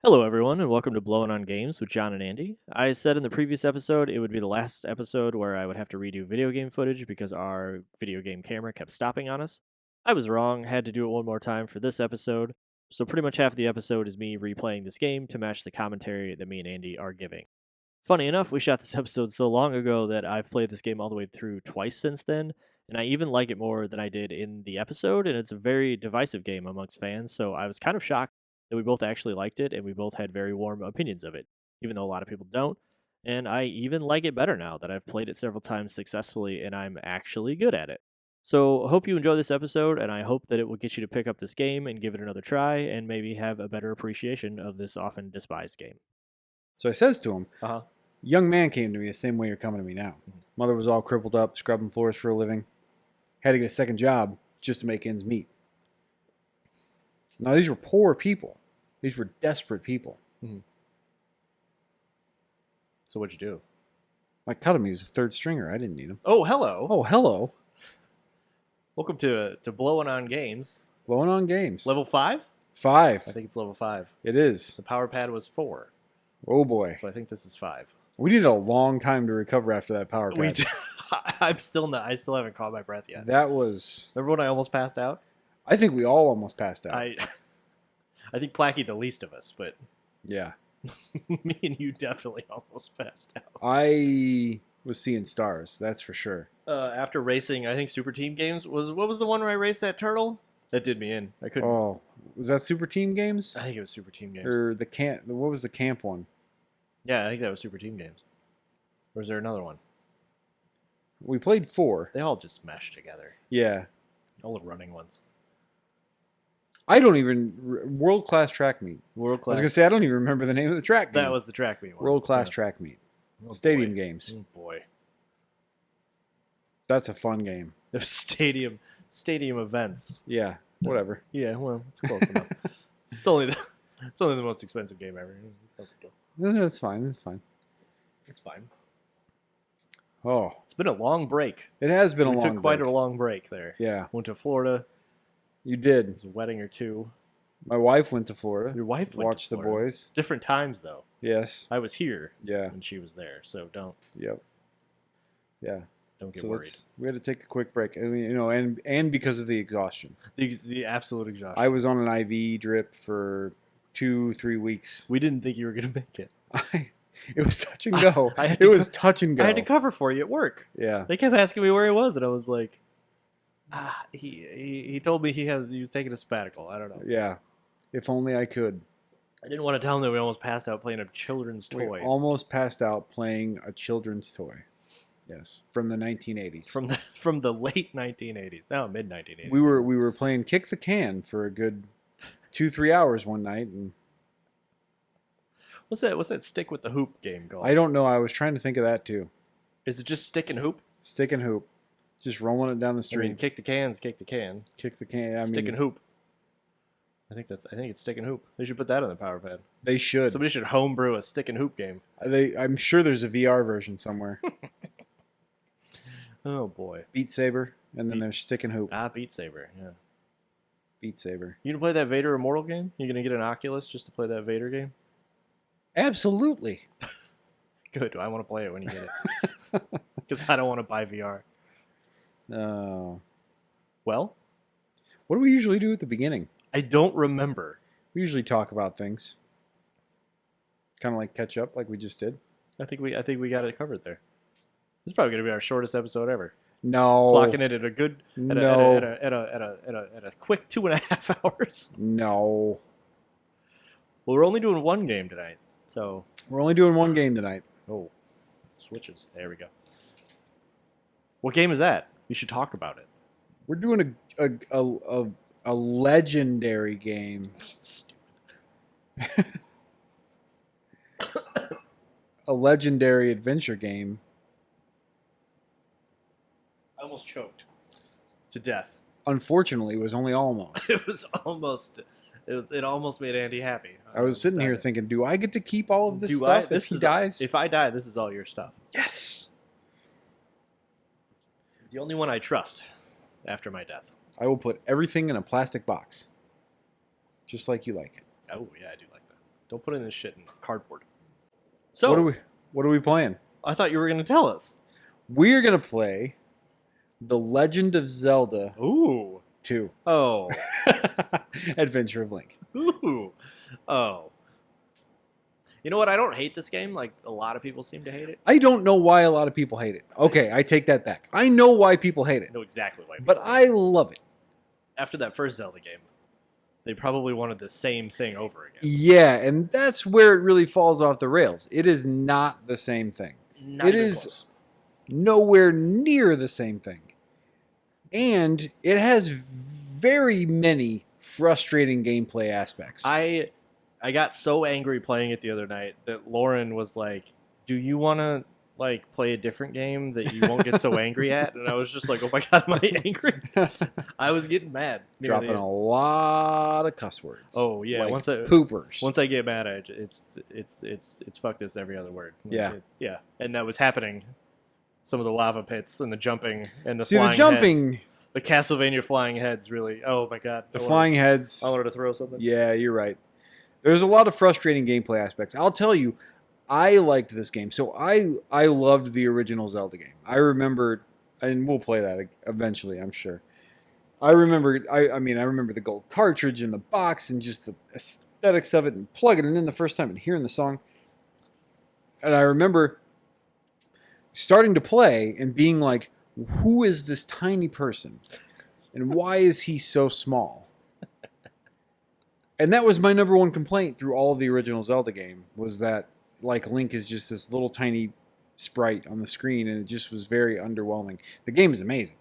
Hello, everyone, and welcome to Blowin on Games with John and Andy. I said in the previous episode it would be the last episode where I would have to redo video game footage because our video game camera kept stopping on us. I was wrong, had to do it one more time for this episode, so pretty much half of the episode is me replaying this game to match the commentary that me and Andy are giving. Funny enough, we shot this episode so long ago that I've played this game all the way through twice since then, and I even like it more than I did in the episode, and it's a very divisive game amongst fans, so I was kind of shocked that we both actually liked it and we both had very warm opinions of it, even though a lot of people don't. And I even like it better now that I've played it several times successfully and I'm actually good at it. So, I hope you enjoy this episode, and I hope that it will get you to pick up this game and give it another try and maybe have a better appreciation of this often despised game. So I says to him, Uh huh. young man came to me the same way you're coming to me now. Mother was all crippled up, scrubbing floors for a living. Had to get a second job just to make ends meet. Now, these were poor people. These were desperate people. So, what'd you do? I cut him. He was a third stringer. I didn't need him. Oh, hello. Oh, hello. Welcome to Blowin on Games. Blowing on games. Level 5? 5. I think it's level 5. It is. The power pad was 4. Oh, boy. So, I think this is 5. We needed a long time to recover after that power pad. We did. I still haven't caught my breath yet. That was... Remember when I almost passed out? I think we all almost passed out. I think Placky the least of us, but Yeah. me and you definitely almost passed out. I was seeing stars. That's for sure. After racing, I think Super Team Games what was the one where I raced that turtle? That did me in. I couldn't. Oh, was that Super Team Games? I think it was Super Team Games. Or the camp? What was the camp one? Yeah, I think that was Super Team Games. Or is there another one? We played 4. They all just meshed together. Yeah. All the running ones. I don't even... World-class track meet. World I class. was going to say, I don't even remember the name of the track meet. That was the track meet one. World-class Yeah. track meet. Oh, Stadium boy. games. Oh boy. That's a fun game. There's stadium events. Yeah, whatever. Yeah, well, it's close enough. It's only the most expensive game ever. That's fine. That's fine. It's fine. Oh, It's been a long break. it has been a We long took quite break. a long break there. Yeah, Went to Florida. you did. It was a wedding or two. My wife went to Florida. Your wife went Watched to the Florida. boys. Different times though. Yes. I was here Yeah. and she was there, so don't Yep. Yeah. get So worried. we had to take a quick break. I mean, and because of the exhaustion. The absolute exhaustion. I was on an IV drip for 2-3 weeks. We didn't think you were gonna make it. It was touch and go. I had It to was touch and go. I had to cover for you at work. Yeah. They kept asking me where he was, and I was like, he told me he was taking a sabbatical. I don't know. Yeah. If only I could. I didn't want to tell him that we almost passed out playing a children's We toy almost passed out playing a children's toy. Yes, from the 1980s. from the late 1980s. No, mid 1980s. We were playing kick the can for a good 2-3 hours one night, and What's that stick with the hoop game called? I don't know. I was trying to think of that too. Is it just stick and hoop? Stick and hoop, just rolling it down the I street. mean, kick the can. Kick the can. Stick and hoop. I think it's stick and hoop. They should put that on the power pad. They should. Somebody should homebrew a stick and hoop game. I'm sure there's a VR version somewhere. Oh boy. Beat Saber, and then there's Stick and Hoop. Beat Saber. Yeah. Beat Saber. You gonna play that Vader Immortal game? You gonna get an Oculus just to play that Vader game? Absolutely. Good. I want to play it when you get it. Because I don't want to buy VR. Well, What do we usually do at the beginning? I don't remember. We usually talk about things. Kind of like catch up, like we just did. I think we got it covered there. This is probably gonna be our shortest episode ever. No. Clocking it at a good No. at a quick 2.5 hours. No. Well, we're only doing one game tonight, so We're only doing one game tonight. oh, switches. There we go. What game is that? We should talk about it. We're doing a legendary game. Stupid. A legendary adventure game. I almost choked to death. Unfortunately, it was only almost. It almost made Andy happy. I was sitting here thinking, do I get to keep all of this Do stuff I? if he dies? If I die, this is all your stuff. Yes! The only one I trust after my death. I will put everything in a plastic box. Just like you like it. Oh yeah, I do like that. Don't put in this shit in cardboard. What So, are we playing? I thought you were going to tell us. We're gonna play The Legend of Zelda Ooh. 2. Oh. Adventure of Link. Ooh. Oh. You know what? I don't hate this game like a lot of people seem to hate it. I don't know why a lot of people hate it. Okay, I take that back. I know why people hate it. I know exactly why. But I love it. After that first Zelda game, they probably wanted the same thing over again. Yeah, and that's where it really falls off the rails. It is not the same thing. Not It even is close. nowhere near the same thing. And it has very many frustrating gameplay aspects. I got so angry playing it the other night that Lauren was like, "Do you want to like play a different game that you won't get so angry at?" And I was just like, "Oh my god, am I angry?" I was getting mad. near the Dropping end. a lot of cuss words. Oh yeah, like once I poopers. get mad, it's fuck this every other word. Like, Yeah. yeah, and that was happening. Some of the lava pits and the jumping and the See, flying the jumping, heads. The Castlevania flying heads really. Oh my god, the flying heads. I wanted to throw something. Yeah, you're right. There's a lot of frustrating gameplay aspects. I'll tell you, I liked this game. So I loved the original Zelda game. I remembered, and we'll play that eventually, I'm sure. I remember the gold cartridge in the box and just the aesthetics of it and plugging it in the first time and hearing the song. And I remember starting to play and being like, who is this tiny person? And why is he so small? And that was my number one complaint through all of the original Zelda game, was that like Link is just this little tiny sprite on the screen, and it just was very underwhelming. The game is amazing.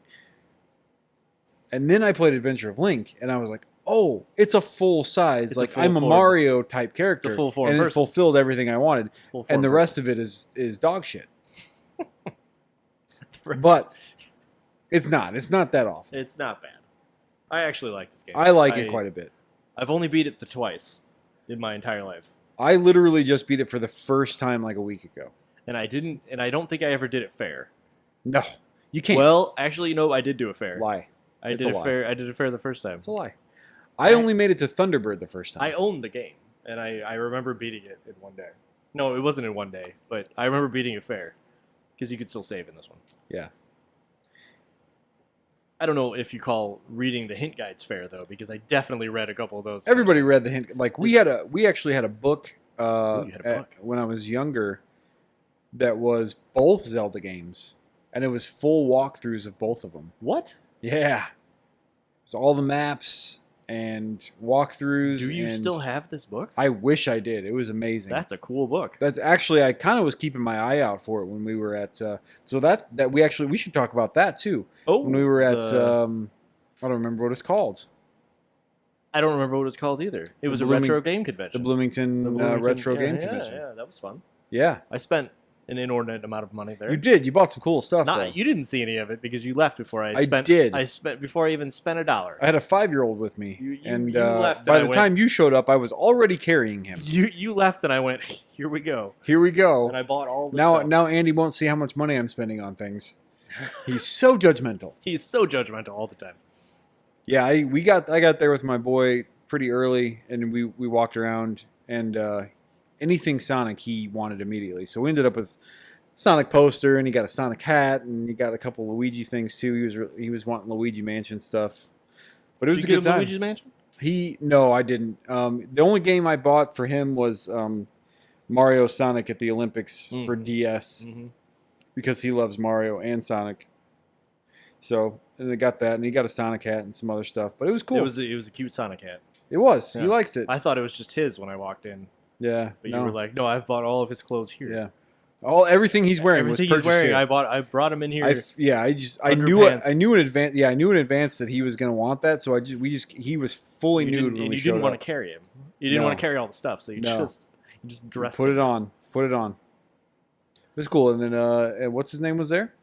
And then I played Adventure of Link, and I was like, oh, it's a full size. It's a like full I'm a form. Mario type character. It's a full form and it person. fulfilled everything I wanted. Full And the form rest of it is dog shit. person. But it's not. It's not that awful. It's not bad. I actually like this game. I like it quite a bit. I've only beat it twice in my entire life, I literally just beat it for the first time like a week ago. and I don't think I ever did it fair. No, you can't. Well, actually, I did do it fair. Lie. I It's did a it lie. fair. I did it fair the first time. It's a lie. I only made it to Thunderbird the first time. I owned the game, and I remember beating it in one day. No, it wasn't in one day, but I remember beating it fair because you could still save in this one. Yeah. I don't know if you call reading the hint guides fair though, because I definitely read a couple of those. Everybody read the hint. Like we actually had a book, Ooh, you had a book. when I was younger that was both Zelda games, and it was full walkthroughs of both of them. What? Yeah. So all the maps and walkthroughs. Do you and still have this book? I wish I did. It was amazing. That's a cool book. That's actually, I kind of was keeping my eye out for it when we were at. So that we should talk about that too. Oh, When we were at, I don't remember what it's called. I don't remember what it's called either. It was a Blooming- retro game The convention. Bloomington, Retro yeah, Game yeah, Convention. Yeah, that was fun. Yeah, I spent an inordinate amount of money there. you did. You bought some cool stuff. though. You didn't see any of it because you left before I I spent. did. I spent before I even spent $1. I had a 5-year-old with me, You and left by and the I time you showed up, I was already carrying him. You left and I went, here we go. Here we go. And I bought all the Now, stuff. now Andy won't see how much money I'm spending on things. He's so judgmental. He's so judgmental all the time. Yeah, I got there with my boy pretty early, and we walked around, and anything Sonic he wanted immediately. So we ended up with Sonic poster, and he got a Sonic hat, and he got a couple Luigi things too. He was wanting Luigi Mansion stuff, but it was Did a you good get him time. Luigi's Mansion? No, I didn't. The only game I bought for him was Mario Sonic at the Olympics for DS Mm-hmm. because he loves Mario and Sonic. So, and I got that, and he got a Sonic hat and some other stuff, but it was cool. It was a cute Sonic hat. It was. Yeah. He likes it. I thought it was just his when I walked in, Yeah. but no. you were like, no, I've bought all of his clothes here. Yeah. Everything he's wearing Everything was he's purchased wearing, here. I brought him in here. I knew it. Underpants. I knew in advance. Yeah, I knew in advance that he was going to want that. So he was fully nude when we you showed didn't want up. to carry him. You didn't No. want to carry all the stuff, so you No. just dressed Put him. it on. Put it on. It was cool. And then and what's his name was there?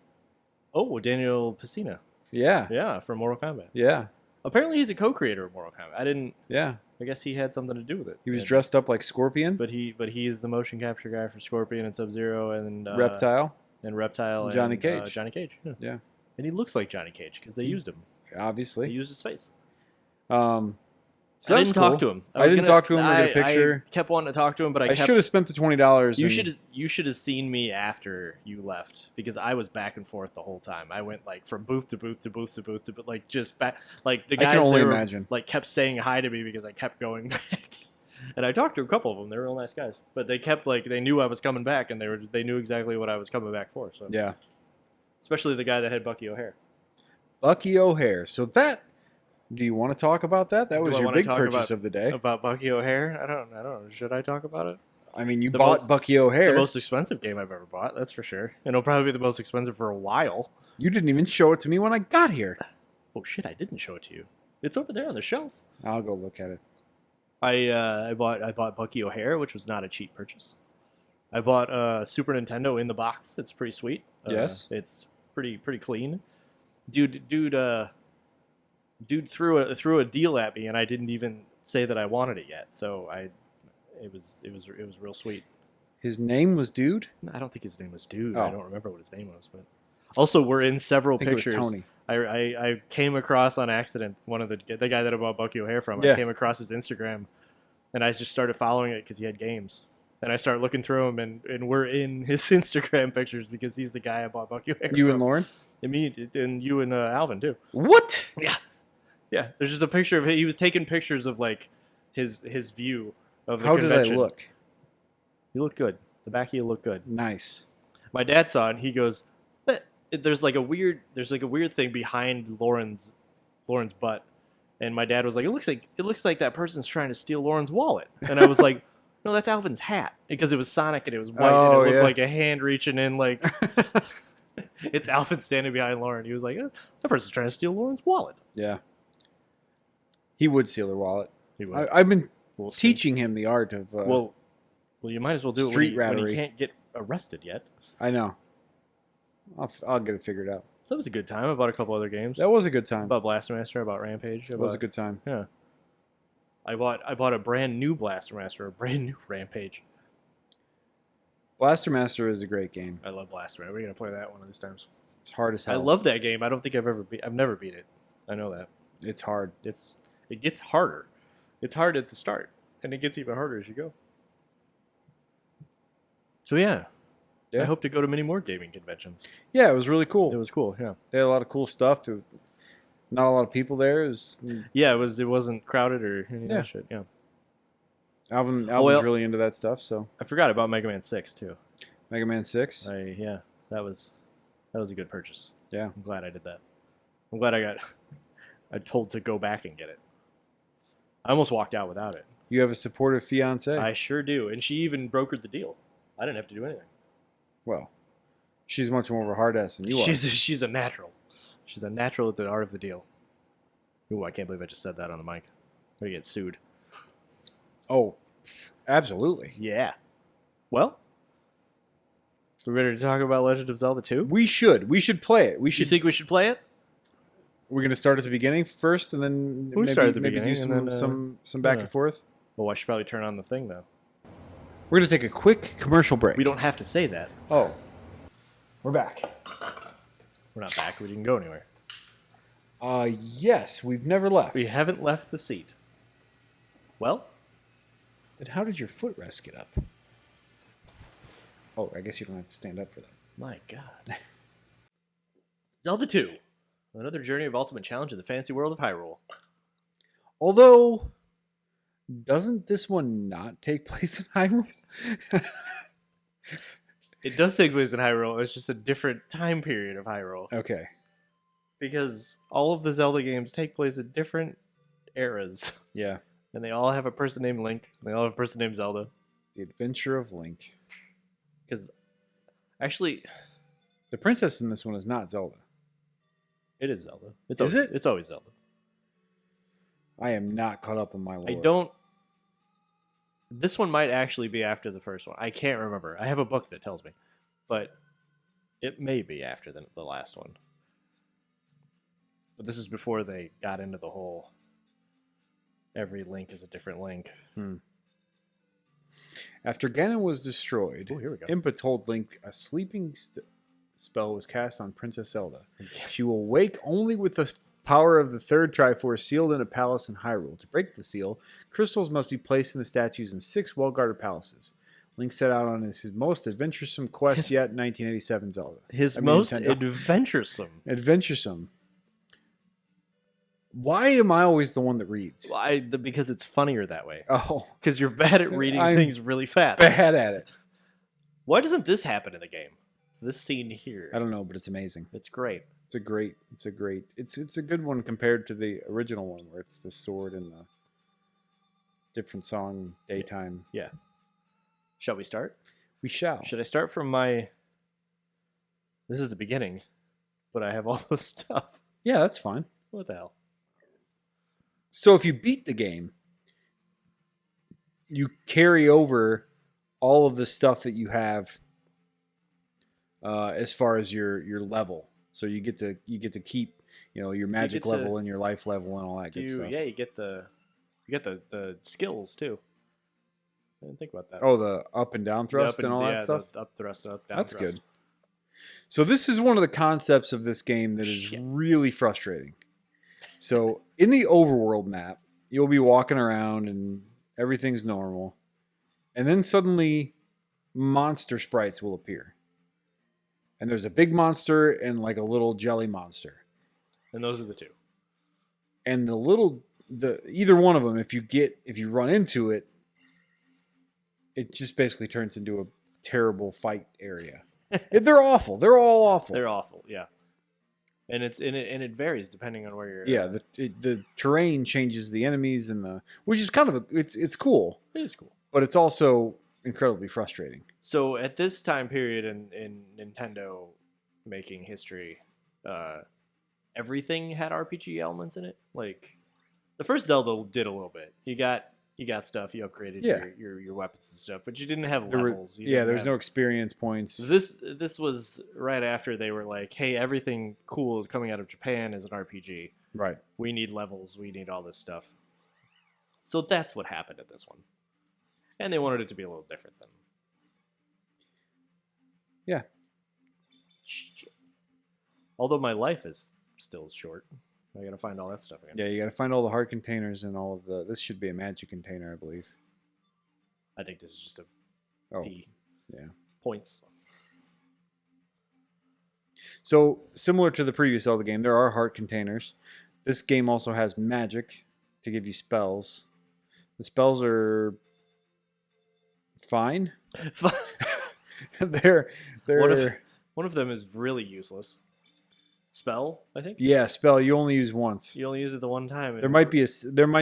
Oh, Daniel Pacina. Yeah. Yeah, from Mortal Kombat. Yeah. Apparently, he's a co-creator of Mortal Kombat. Yeah. I guess he had something to do with it. He was And- dressed up like Scorpion, but he is the motion capture guy for Scorpion and Sub-Zero and Reptile. Reptile and Johnny Cage. Johnny Cage. Yeah. Yeah. And he looks like Johnny Cage because they used him. They Obviously. used his face. So I that's didn't talk cool. to him. I didn't talk to him or get a I picture. kept wanting to talk to him, but I should have spent the $20. You should have seen me after you left because I was back and forth the whole time. I went like from booth to booth to booth to booth to like just back. Like the I guys can only there were, imagine. like kept saying hi to me because I kept going back. And I talked to a couple of them. They were real nice guys, but they kept like they knew I was coming back, and they knew exactly what I was coming back for. So Yeah. especially the guy that had Bucky O'Hare. Bucky O'Hare. So that. Do you want to talk about that? That was your big purchase of the day. About Bucky O'Hare? I don't know. Should I talk about it? I mean, you bought Bucky O'Hare. It's the most expensive game I've ever bought, that's for sure. And it'll probably be the most expensive for a while. You didn't even show it to me when I got here. Oh shit, I didn't show it to you. It's over there on the shelf. I'll go look at it. I bought Bucky O'Hare, which was not a cheap purchase. I bought Super Nintendo in the box. It's pretty sweet. Yes. It's pretty clean. Dude threw a deal at me, and I didn't even say that I wanted it yet. So it was real sweet. His name was Dude? I don't think his name was Dude. Oh. I don't remember what his name was, but also we're in several I think pictures. it was Tony. I came across on accident one of the guy that I bought Bucky O'Hare from. Yeah. I came across his Instagram, and I just started following it because he had games. And I started looking through him, and we're in his Instagram pictures because he's the guy I bought Bucky O'Hare You from. and Lauren? And me, and you and Alvin too. What? Yeah. Yeah, there's just a picture of him. He was taking pictures of like his view of the How convention. did I look? You look good. The back of you look good. Nice. My dad saw it, and he goes, there's like a weird thing behind Lauren's butt." And my dad was like, "It looks like that person's trying to steal Lauren's wallet." And I was like, "No, that's Alvin's hat," because it was Sonic and it was white and it looked like a hand reaching in like it's Alvin standing behind Lauren. He was like, "That person's trying to steal Lauren's wallet." Yeah. He would steal her wallet. He would. I've been We'll see. teaching him the art of Well, you might as well do street it when rattery. he can't get arrested yet. I know. I'll get it figured out. So that was a good time. I bought a couple other games. That was a good time. About Blaster Master, about Rampage. That was a good time. Yeah. I bought a brand new Blaster Master, a brand new Rampage. Blaster Master is a great game. I love Blaster Master. We're gonna play that one of these times. It's hard as hell. I love that game. I don't think I've never beat it. I know that. It's hard. It gets harder. It's hard at the start, and it gets even harder as you go. So yeah. I hope to go to many more gaming conventions. Yeah, it was really cool. It was cool. Yeah. They had a lot of cool stuff. Not a lot of people there. Yeah, it wasn't crowded or any of that shit. Yeah. Alvin's really into that stuff. So I forgot about Mega Man 6 too. Mega Man 6. That was a good purchase. Yeah. I'm glad I did that. I'm glad I told to go back and get it. I almost walked out without it. You have a supportive fiance. I sure do, and she even brokered the deal. I didn't have to do anything. Well, she's much more of a hard ass than you are. She's a natural. She's a natural at the art of the deal. Ooh, I can't believe I just said that on the mic. I'm gonna get sued. Oh, absolutely. Yeah. Well, we're ready to talk about Legend of Zelda 2? We should play it. You think we should play it? We're gonna start at the beginning first, and then We start at the maybe do beginning, and some back and forth. Well, I should probably turn on the thing though. We're gonna take a quick commercial break. We don't have to say that. Oh, we're back. We're not back. We didn't go anywhere. Yes, we've never left. We haven't left the seat. Well, then how did your footrest get up? Oh, I guess you don't have to stand up for that. my God. Zelda 2. Another journey of ultimate challenge in the fantasy world of Hyrule. Although, doesn't this one not take place in Hyrule? It does take place in Hyrule. It's just a different time period of Hyrule. Okay. Because all of the Zelda games take place at different eras. Yeah. And they all have a person named Link. And they all have a person named Zelda. The Adventure of Link. Because, actually, The princess in this one is not Zelda. it is Zelda. Is it? It's always Zelda. I am not caught up on my lore. I don't... This one might actually be after the first one. I can't remember. I have a book that tells me. But it may be after the last one. But this is before they got into the whole... Every Link is a different Link. After Ganon was destroyed, Oh, here we go. Impa told Link a sleeping spell was cast on Princess Zelda. She will wake only with the Power of the third Triforce sealed in a palace in Hyrule. To break the seal, crystals must be placed in the statues in 6 well-guarded palaces. Link set out on his most adventuresome quest yet in 1987 Zelda. Adventuresome. Adventuresome. Why am I always the one that reads? Because it's funnier that way. Oh. Because you're bad at reading things really fast. Bad at it. Why doesn't this happen in the game? This scene here. I don't know, but it's amazing. It's great. It's a good one compared to the original one where it's the sword and the different song daytime. Yeah. Shall we start? We shall. Should I start from my... This is the beginning, but I have all this stuff. Yeah, that's fine. What the hell? So if you beat the game, you carry over all of the stuff that you have as far as your level. So you get to keep, your magic level and your life level and all that good stuff. Yeah, you get the skills too. I didn't think about that. Oh, the up and down thrust and all that stuff? The up thrust, up, down That's thrust. good. So this is one of the concepts of this game that is really frustrating. So in the overworld map, you'll be walking around and everything's normal. And then suddenly monster sprites will appear. And there's a big monster and like a little jelly monster. And those are the two. And either one of them, if you run into it, it just basically turns into a terrible fight area. They're awful. They're all awful. They're awful, yeah. And it varies depending on where you're. Yeah, the terrain changes the enemies which is kind of it's cool. It is cool, but it's also incredibly frustrating. So at this time period in Nintendo making history, everything had RPG elements in it. Like the first Zelda did a little bit. You got stuff, you upgraded your weapons and stuff, but you didn't have levels. There's no experience points. This was right after they were like, hey, everything cool coming out of Japan is an RPG. Right. We need levels, we need all this stuff. So that's what happened at this one. And they wanted it to be a little different then. Yeah. Shit. Although my life is still short. I gotta find all that stuff again. Yeah, you gotta find all the heart containers and all of this should be a magic container, I believe. I think this is just a P. Yeah. Points. So, similar to the previous Zelda game, there are heart containers. This game also has magic to give you spells. The spells are fine. they're one of them is really useless. Spell, I think. Yeah, spell. You only use once. You only use it the one time. There might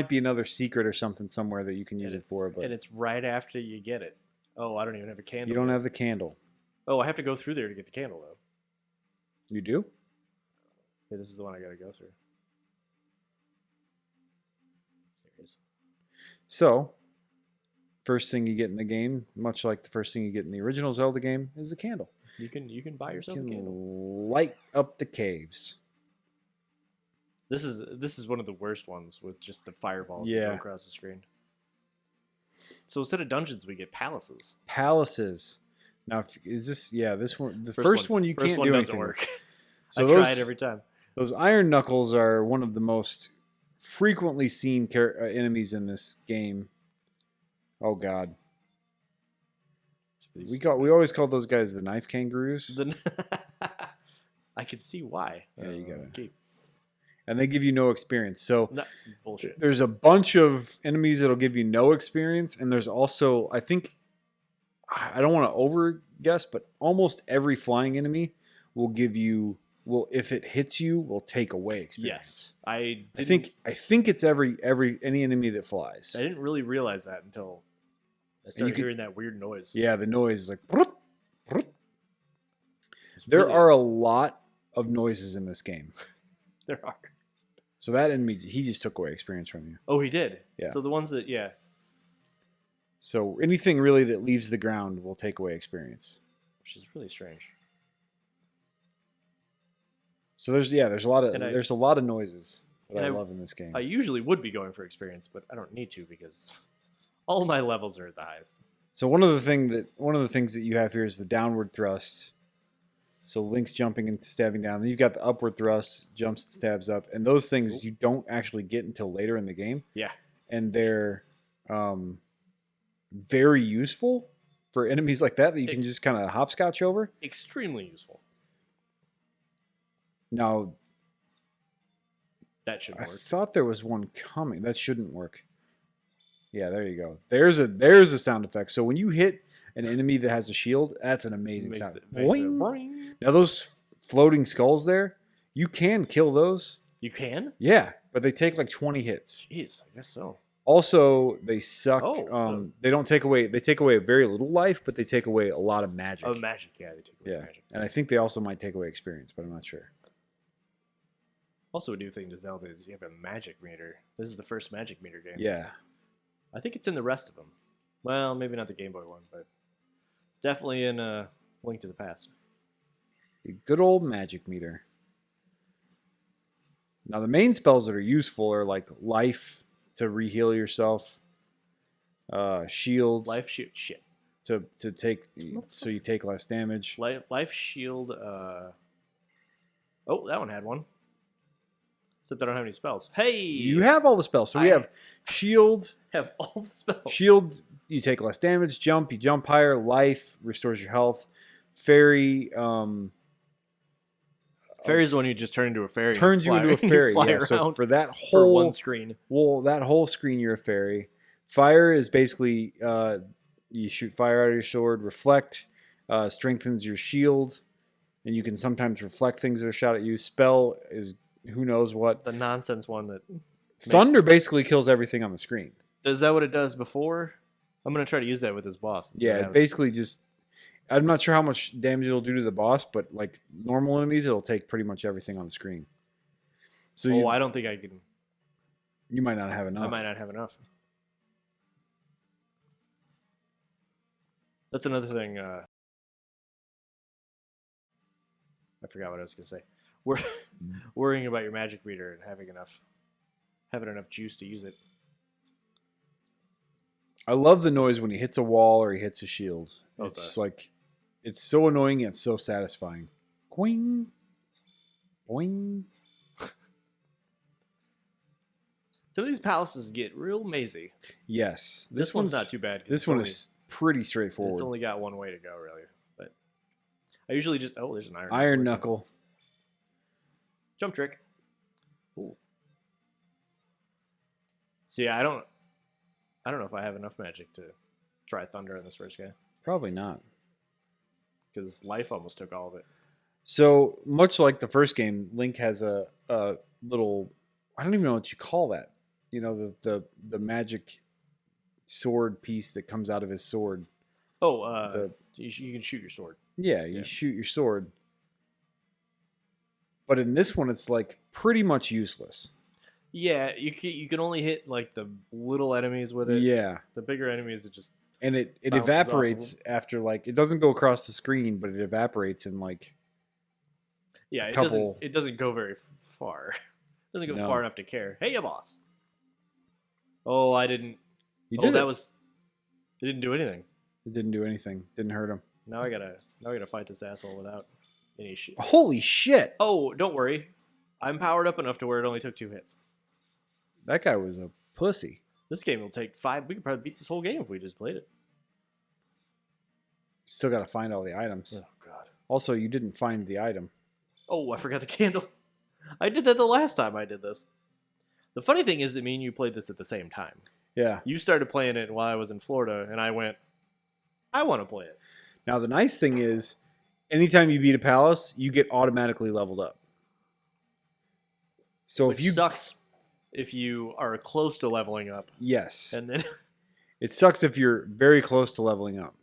be another secret or something somewhere that you can use it for, but and it's right after you get it. Oh, I don't even have a candle. You don't have the candle. Oh, I have to go through there to get the candle though. You do? Yeah, this is the one I gotta go through. There it is. So, first thing you get in the game, much like the first thing you get in the original Zelda game, is a candle. You can buy yourself a candle. Light up the caves. This is one of the worst ones with just the fireballs that go across the screen. So instead of dungeons, we get palaces. Palaces. Now, this one, the first one you can't do anything work. So I try it every time. Those iron knuckles are one of the most frequently seen enemies in this game. Oh God. We always called those guys the knife kangaroos. I can see why. Yeah, you gotta keep. And they give you no experience. So bullshit. There's a bunch of enemies that'll give you no experience, and there's also, I think, I don't want to over guess, but almost every flying enemy will if it hits you, will take away experience. Yes, I think it's any enemy that flies. I didn't really realize that until I started hearing that weird noise. Yeah, the noise is like. There are a lot of noises in this game. There are. So that enemy, he just took away experience from you. Oh, he did? Yeah. So the ones that, So anything really that leaves the ground will take away experience. Which is really strange. So there's a lot of noises that I love in this game. I usually would be going for experience, but I don't need to because all my levels are at the highest. So one of the things that you have here is the downward thrust. So Link's jumping and stabbing down. Then you've got the upward thrust, jumps and stabs up, and those things you don't actually get until later in the game. Yeah. And they're very useful for enemies like that you can just kind of hopscotch over. Extremely useful. Now, that should work. I thought there was one coming. That shouldn't work. Yeah, there you go. There's a sound effect. So when you hit an enemy that has a shield, that's an amazing sound. Boing. Now those floating skulls there, you can kill those. You can? Yeah, but they take like 20 hits. Jeez, I guess so. Also, they suck. They don't take away. They take away very little life, but they take away a lot of magic. Oh, magic. Yeah, they take away magic. And I think they also might take away experience, but I'm not sure. Also, a new thing to Zelda is you have a magic meter. This is the first magic meter game. Yeah. I think it's in the rest of them. Well, maybe not the Game Boy one, but it's definitely in Link to the Past. The good old magic meter. Now, the main spells that are useful are like life to reheal yourself, shield. Life shield. Shit. To take, so you take less damage. Life shield. Oh, that one had one. Except I don't have any spells. Hey! You have all the spells. So we have shield. Have all the spells. Shield, you take less damage. Jump, you jump higher. Life restores your health. Fairy. Fairy's the one you just turn into a fairy. Turns you into a fairy. Yeah. So for that whole one screen. Well, that whole screen, you're a fairy. Fire is basically you shoot fire out of your sword. Reflect strengthens your shield, and you can sometimes reflect things that are shot at you. Spell is who knows what. The nonsense one that Thunder basically kills everything on the screen. Is that what it does before? I'm gonna try to use that with this boss. Yeah, it basically just. I'm not sure how much damage it'll do to the boss, but like normal enemies, it'll take pretty much everything on the screen. So I don't think I can. You might not have enough. I might not have enough. That's another thing. I forgot what I was gonna say. Worrying about your magic meter and having enough juice to use it. I love the noise when he hits a wall or he hits a shield. It's like, it's so annoying and so satisfying. Boing, boing. Some of these palaces get real mazy. Yes, this one's not too bad. This one is pretty straightforward. It's only got one way to go, really. But I usually just there's an iron knuckle. Jump trick. Ooh. See, I don't know if I have enough magic to try thunder in this first guy. Probably not. Because life almost took all of it. So, much like the first game, Link has a little... I don't even know what you call that. You know, the magic sword piece that comes out of his sword. Oh, you can shoot your sword. Yeah, you shoot your sword. But in this one, it's like pretty much useless. Yeah, you can only hit like the little enemies with it. Yeah. The bigger enemies, it just and it evaporates after like it doesn't go across the screen, but it evaporates in like it doesn't go very far. It doesn't go far enough to care. Hey, ya boss. Oh, I didn't. You did it didn't do anything. It didn't do anything. Didn't hurt him. Now I gotta fight this asshole without any shit. Holy shit! Oh, don't worry. I'm powered up enough to where it only took 2 hits. That guy was a pussy. This game will take 5. We could probably beat this whole game if we just played it. Still got to find all the items. Oh, God. Also, you didn't find the item. Oh, I forgot the candle. I did that the last time I did this. The funny thing is that me and you played this at the same time. Yeah. You started playing it while I was in Florida, and I went, I want to play it. Now, the nice thing is, anytime you beat a palace, you get automatically leveled up. So Which sucks if you are close to leveling up. Yes. And then it sucks if you're very close to leveling up.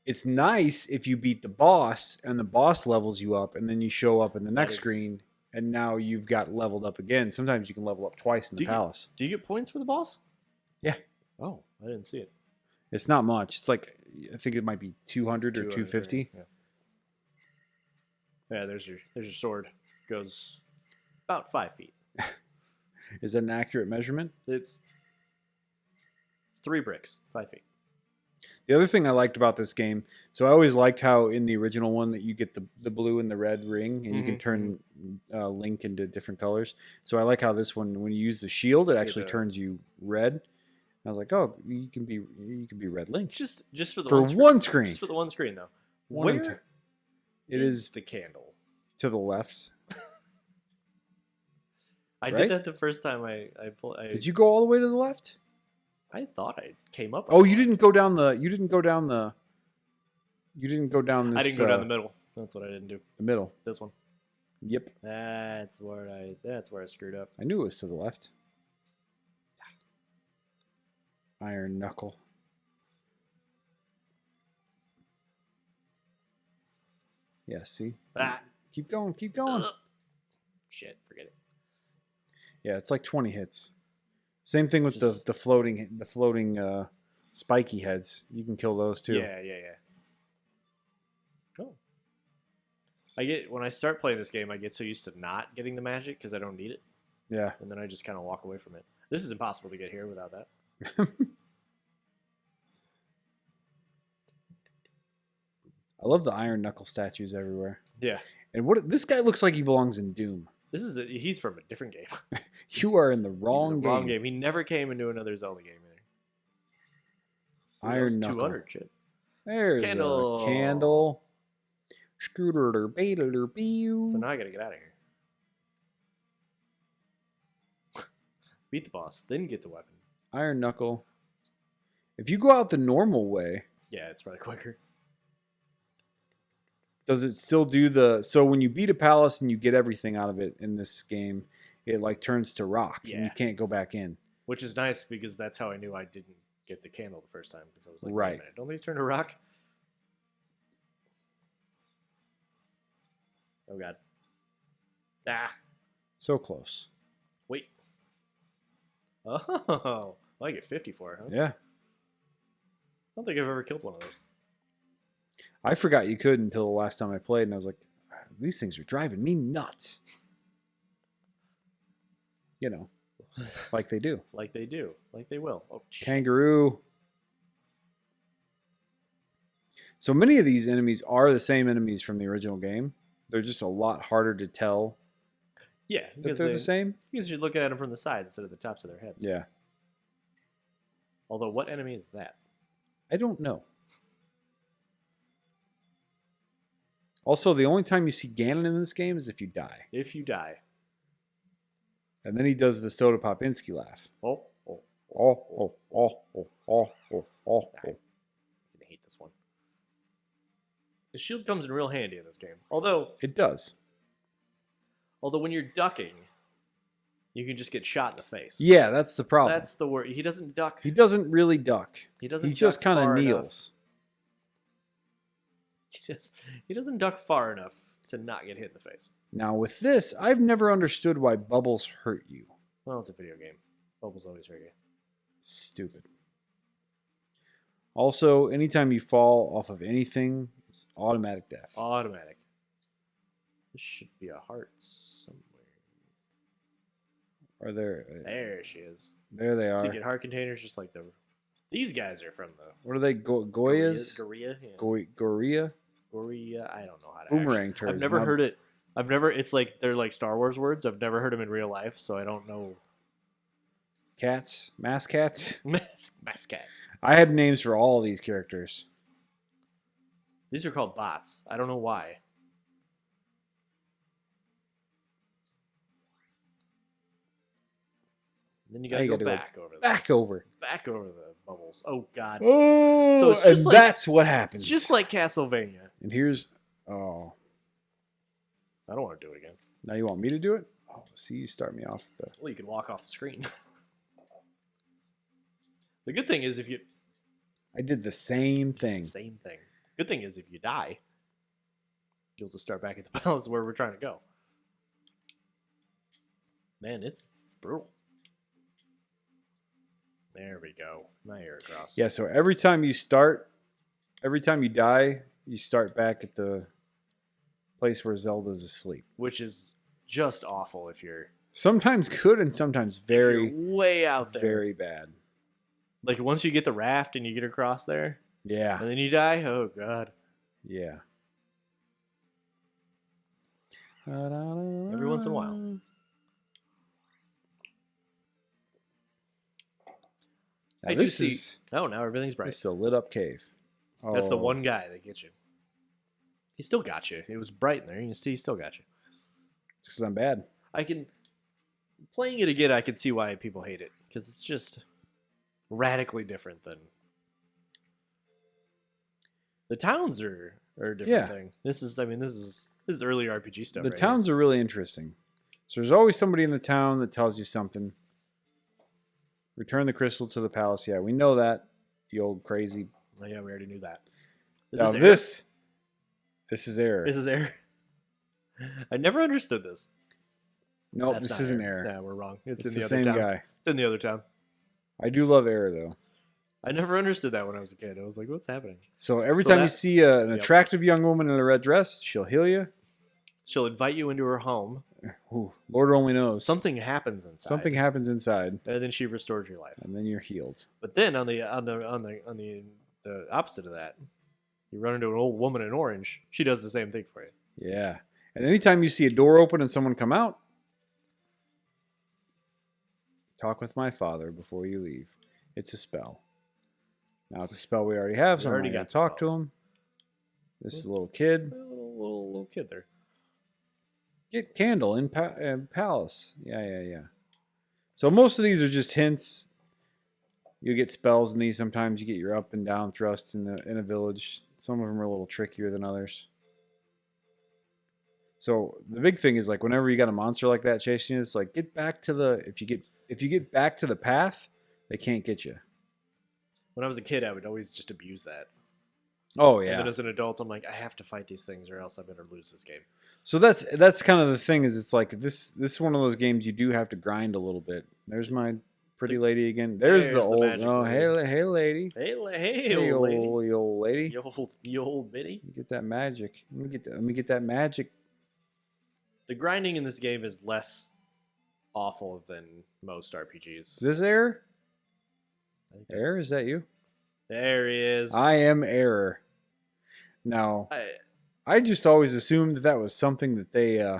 It's nice if you beat the boss and the boss levels you up and then you show up in the next screen and now you've got leveled up again. Sometimes you can level up twice in the palace. Do you get points for the boss? Yeah. Oh, I didn't see it. It's not much. It's like, I think it might be 200 or 250. Yeah, there's your sword. Goes about 5 feet. Is that an accurate measurement? It's 3 bricks, 5 feet. The other thing I liked about this game, so I always liked how in the original one that you get the blue and the red ring, and you can turn Link into different colors. So I like how this one, when you use the shield, it actually turns you red. I was like, oh, you can be Red Link. Just for the one screen. Just for the one screen, though. Where it is the candle? To the left. I did that the first time I Did you go all the way to the left? I thought I came up. Oh, you didn't go down the. You didn't go down the. You didn't go down this. I didn't go down the middle. That's what I didn't do. The middle. This one. Yep. That's where I screwed up. I knew it was to the left. Iron Knuckle. Yeah, see? Keep going, keep going. Shit, forget it. Yeah, it's like 20 hits. Same thing with the floating spiky heads. You can kill those too. Yeah. Oh. When I start playing this game, I get so used to not getting the magic because I don't need it. Yeah. And then I just kind of walk away from it. This is impossible to get here without that. I love the Iron Knuckle statues everywhere. Yeah. And this guy looks like he belongs in Doom. He's from a different game. You are in the wrong game. He never came into another Zelda game either. Iron Knuckle. 200 shit. There's a candle. Scooter bader So now I gotta get out of here. Beat the boss, then get the weapon. Iron Knuckle. If you go out the normal way, yeah, it's probably quicker. Does it still do so when you beat a palace and you get everything out of it in this game, it like turns to rock and you can't go back in. Which is nice because that's how I knew I didn't get the candle the first time because I was like, right. Wait a minute, don't these turn to rock? Oh god. So close. Wait. Oh, I get 50 for it, huh? Yeah. I don't think I've ever killed one of those. I forgot you could until the last time I played, and I was like, these things are driving me nuts. You know, like they do. Like they do. Like they will. Oh, shit. Kangaroo. So many of these enemies are the same enemies from the original game. They're just a lot harder to tell. Yeah, that they're the same. Because you're looking at them from the side instead of the tops of their heads. Yeah. Although, what enemy is that? I don't know. Also, the only time you see Ganon in this game is if you die. If you die. And then he does the Soda Popinski laugh. Oh. I hate this one. The shield comes in real handy in this game. Although it does. Although when you're ducking, you can just get shot in the face. Yeah, that's the problem. That's the word. He doesn't duck. He doesn't really duck. He doesn't. He just kind of kneels. He doesn't duck far enough to not get hit in the face. Now with this, I've never understood why bubbles hurt you. Well, it's a video game. Bubbles always hurt you. Stupid. Also, anytime you fall off of anything, it's automatic death. Automatic. This should be a heart somewhere. Are there? There she is. There they are. So you get heart containers just like these guys are from the... What are they? Goyas? Goria? Yeah. Goria? Goria? I don't know how to... Boomerang turds. I've never heard it. It's like, they're like Star Wars words. I've never heard them in real life, so I don't know. Cats? Mass cats? Mass cat. I had names for all of these characters. These are called bots. I don't know why. Then you gotta go back over them. Back over the bubbles. Oh, God. Oh, so it's just and that's what happens. It's just like Castlevania. And here's... Oh. I don't want to do it again. Now you want me to do it? Oh, see, you start me off with Well, you can walk off the screen. The good thing is if you... I did the same thing. Same thing. Good thing is if you die, you'll just start back at the palace where we're trying to go. Man, it's brutal. There we go. Now you're across. Yeah, so every time you die, you start back at the place where Zelda's asleep. Which is just awful if you're... Sometimes good and sometimes very... way out there. Very bad. Like once you get the raft and you get across there, Yeah. And then you die. Oh god. Yeah. Every once in a while. Now I do this see. is Oh, now everything's bright. this is a lit up cave. Oh, That's the one guy that gets you. He still got you. It was bright in there. You can see he still got you. it's because I'm bad. I can playing it again. I can see why people hate it because it's just radically different than the towns are a different Yeah. thing. This is. I mean, this is early RPG stuff. The right towns are really interesting. So there's always somebody in the town that tells you something. Return the crystal to the palace. Yeah, we know that. You old crazy. Oh, yeah, we already knew that. Now Air? this is error. This is air. I never understood this. Nope, That's this not isn't air. error. Yeah, we're wrong. It's in the the other same town. guy. It's in the other town. I do love error though. I never understood that when I was a kid. I was like, what's happening? So every So time you that- see an Yep. attractive young woman in a red dress, she'll heal you. She'll invite you into her home. Ooh, Lord only knows. Something happens inside. Something happens inside, and then she restores your life. and then you're healed. But then on the opposite of that, you run into an old woman in orange. She does the same thing for you. Yeah. And anytime you see a door open and someone come out, talk with my father before you leave. It's a spell. Now it's a spell we already have, so We I'm already going to got talk to spells. him. This is a little kid. Little kid there. Get candle in palace. Yeah. So most of these are just hints. You get spells in these. Sometimes you get your up and down thrust in a village. Some of them are a little trickier than others. So the big thing is like whenever you got a monster like that chasing you, it's like get back to the if you get back to the path, they can't get you. When I was a kid, I would always just abuse that. Oh And yeah. then as an adult, I'm like, I have to fight these things, or else I better lose this game. So that's kind of the thing is it's like this is one of those games you do have to grind a little bit. There's my pretty lady again. There's the There's the old magic lady. hey lady. Hey, Old lady. you old bitty. You get that magic. Let me get that magic. The grinding in this game is less awful than most RPGs. Is this error? I think that's- Error? Is that you? There he is. I am error. Now I just always assumed that was something that they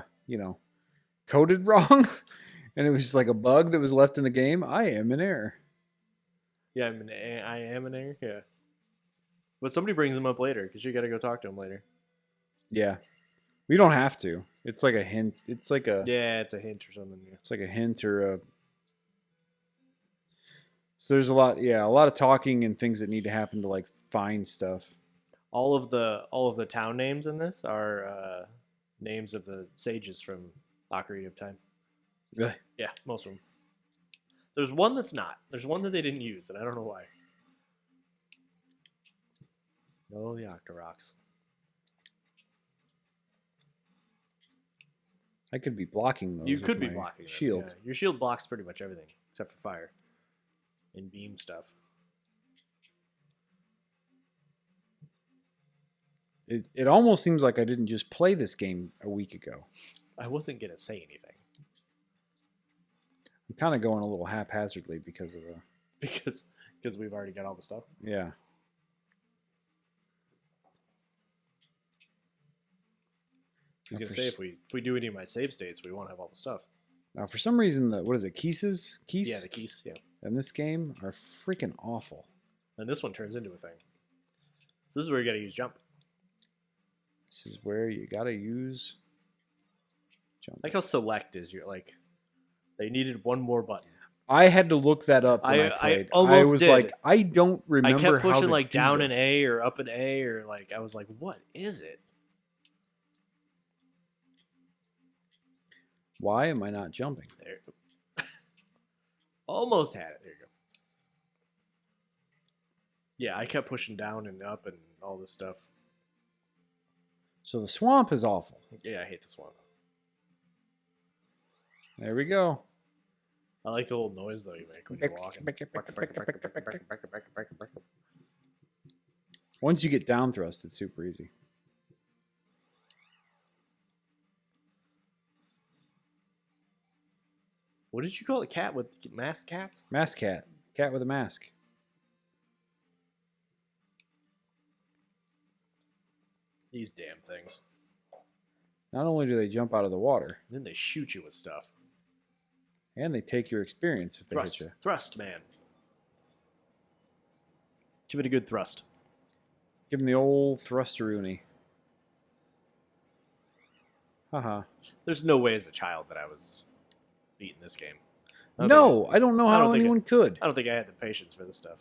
coded wrong. And it was just like a bug that was left in the game. I am in error. Yeah, I am an error. Yeah, but somebody brings him up later because you got to go talk to him later. Yeah. We don't have to. It's like a hint. It's like a Yeah, it's a hint or something. Yeah. It's like a hint or a. So there's a lot of talking and things that need to happen to like find stuff. All of the town names in this are names of the sages from Ocarina of Time. Really? Yeah, most of them. There's one that's not. There's one that they didn't use, and I don't know why. No, the Octoroks. I could be blocking those. You with could be my blocking them, shield. yeah. Your shield blocks pretty much everything except for fire and beam stuff. It almost seems like I didn't just play this game a week ago. I wasn't gonna say anything I'm kind of going a little haphazardly because of because we've already got all the stuff. yeah. I was Now gonna for say s- if we do any of my save states, we won't have all the stuff. Now for some reason what is it? Keys? Yeah, the keys. Yeah, in this game are freaking awful. and this one turns into a thing. So this is where you got to use jump. This is where you gotta use jump. Like how select is your like. They needed one more button. I had to look that up when I I played. I almost was did. like, I don't remember. I kept how pushing to like do down this. an A or up an A or like I was like, what is it? Why am I not jumping? There. Almost had it. There you go. Yeah, I kept pushing down and up and all this stuff. So the swamp is awful. Yeah, I hate this one. There we go. I like the little noise though you make when you're walking. Once you get down thrust, it's super easy. What did you call it? Cat with masked cats? Mask cat. Cat with a mask. These damn things. Not only do they jump out of the water, Then they shoot you with stuff. and they take your experience if they Thrust. hit you. Thrust, man. Give it a good thrust. Give them the old thrusteroony. Haha. There's no way as a child that I was beating this game. No, I don't know I don't how think anyone could. I don't think I had the patience for this stuff.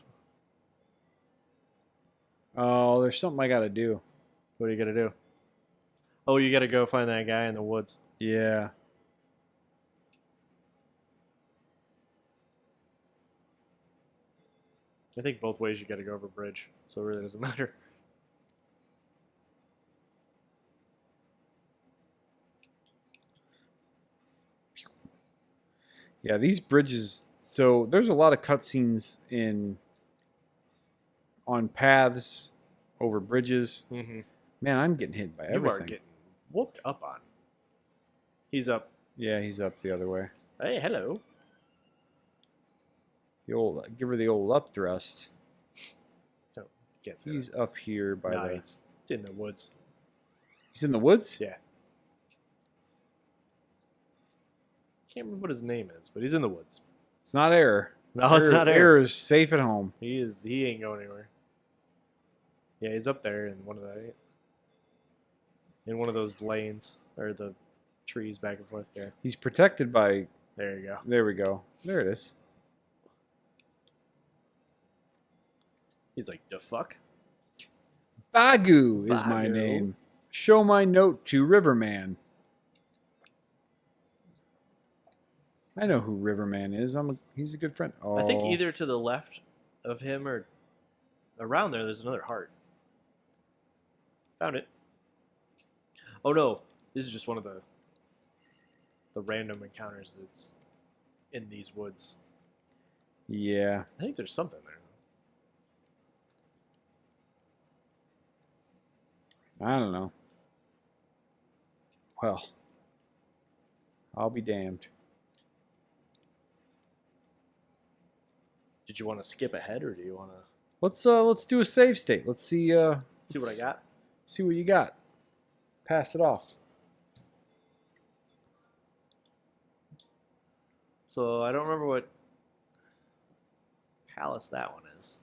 Oh, there's something I got to do. What are you gonna do? Oh, you gotta go find that guy in the woods. Yeah. I think both ways you gotta go over a bridge, so it really doesn't matter. Yeah, these bridges. So there's a lot of cutscenes on paths, over bridges. Mm-hmm. Man, I'm getting hit by everything. You are getting whooped up on. He's up. Yeah, he's up the other way. Hey, hello. Give her the old up thrust. So get to He's up here by the. He's in the woods. He's in the woods. Yeah. Can't remember what his name is, but he's in the woods. It's not Error. No, it's not Error. Error is safe at home. He is. He ain't going anywhere. Yeah, he's up there in one of those lanes or the trees back and forth there. He's protected by. There you go. There we go. There it is. He's like, the fuck? Bagu is my Bagu. name. Show my note to Riverman. I know who Riverman is. He's a good friend. Oh. I think either to the left of him or around there's another heart. Found it. Oh no, this is just one of the random encounters that's in these woods. Yeah. I think there's something there. I don't know. Well, I'll be damned. Did you want to skip ahead or do you want to Let's do a save state. Let's see. see what I got? See what you got. Pass it off. So I don't remember what palace that one is.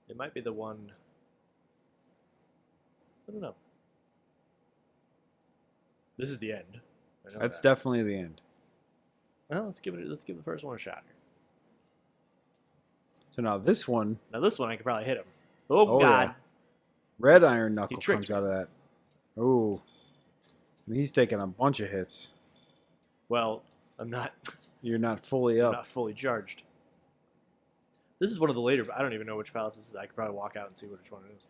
It might be the one. I don't know. This is the end. I know That's that. definitely the end. Well, let's give the first one a shot here. So now this one, Now this one I could probably hit him. Oh, Oh, God. yeah. Red Iron Knuckle tricked comes me. out of that. Oh, and he's taking a bunch of hits. Well, I'm not You're not fully up. not fully charged. This is one of the later. I don't even know which palace this is. I could probably walk out and see which one it is.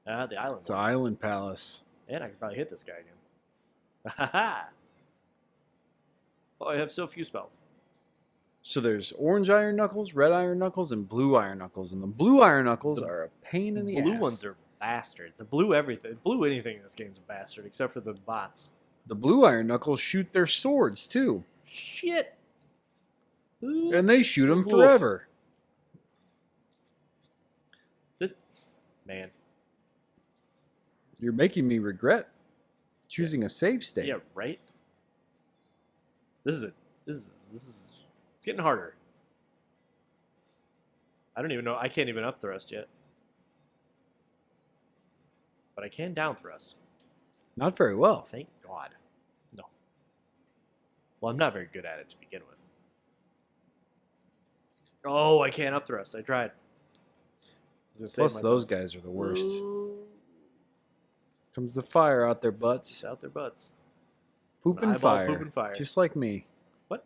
The island. It's the one. Island Palace. And I could probably hit this guy again. Ha ha! Oh, I have so few spells. So there's Orange Iron Knuckles, Red Iron Knuckles, and Blue Iron Knuckles. And the Blue Iron Knuckles are a pain in the blue ass. ones are bastards. The blue everything. Blue anything in this game's a bastard, except for the bots. The Blue Iron Knuckles shoot their swords too, Shit. and they shoot them Oof. forever. This man. You're making me regret choosing a save state. Yeah, right. This is it's getting harder. I don't even know. I can't even up thrust yet, but I can down thrust. Not very well. Thank God. No. Well, I'm not very good at it to begin with. Oh, I can't up thrust. I tried. I was gonna save Plus, myself. those guys are the worst. Ooh, Comes the fire out their butts. it's out their butts. Poop and Eyeball fire. poop and fire. Just like me. What?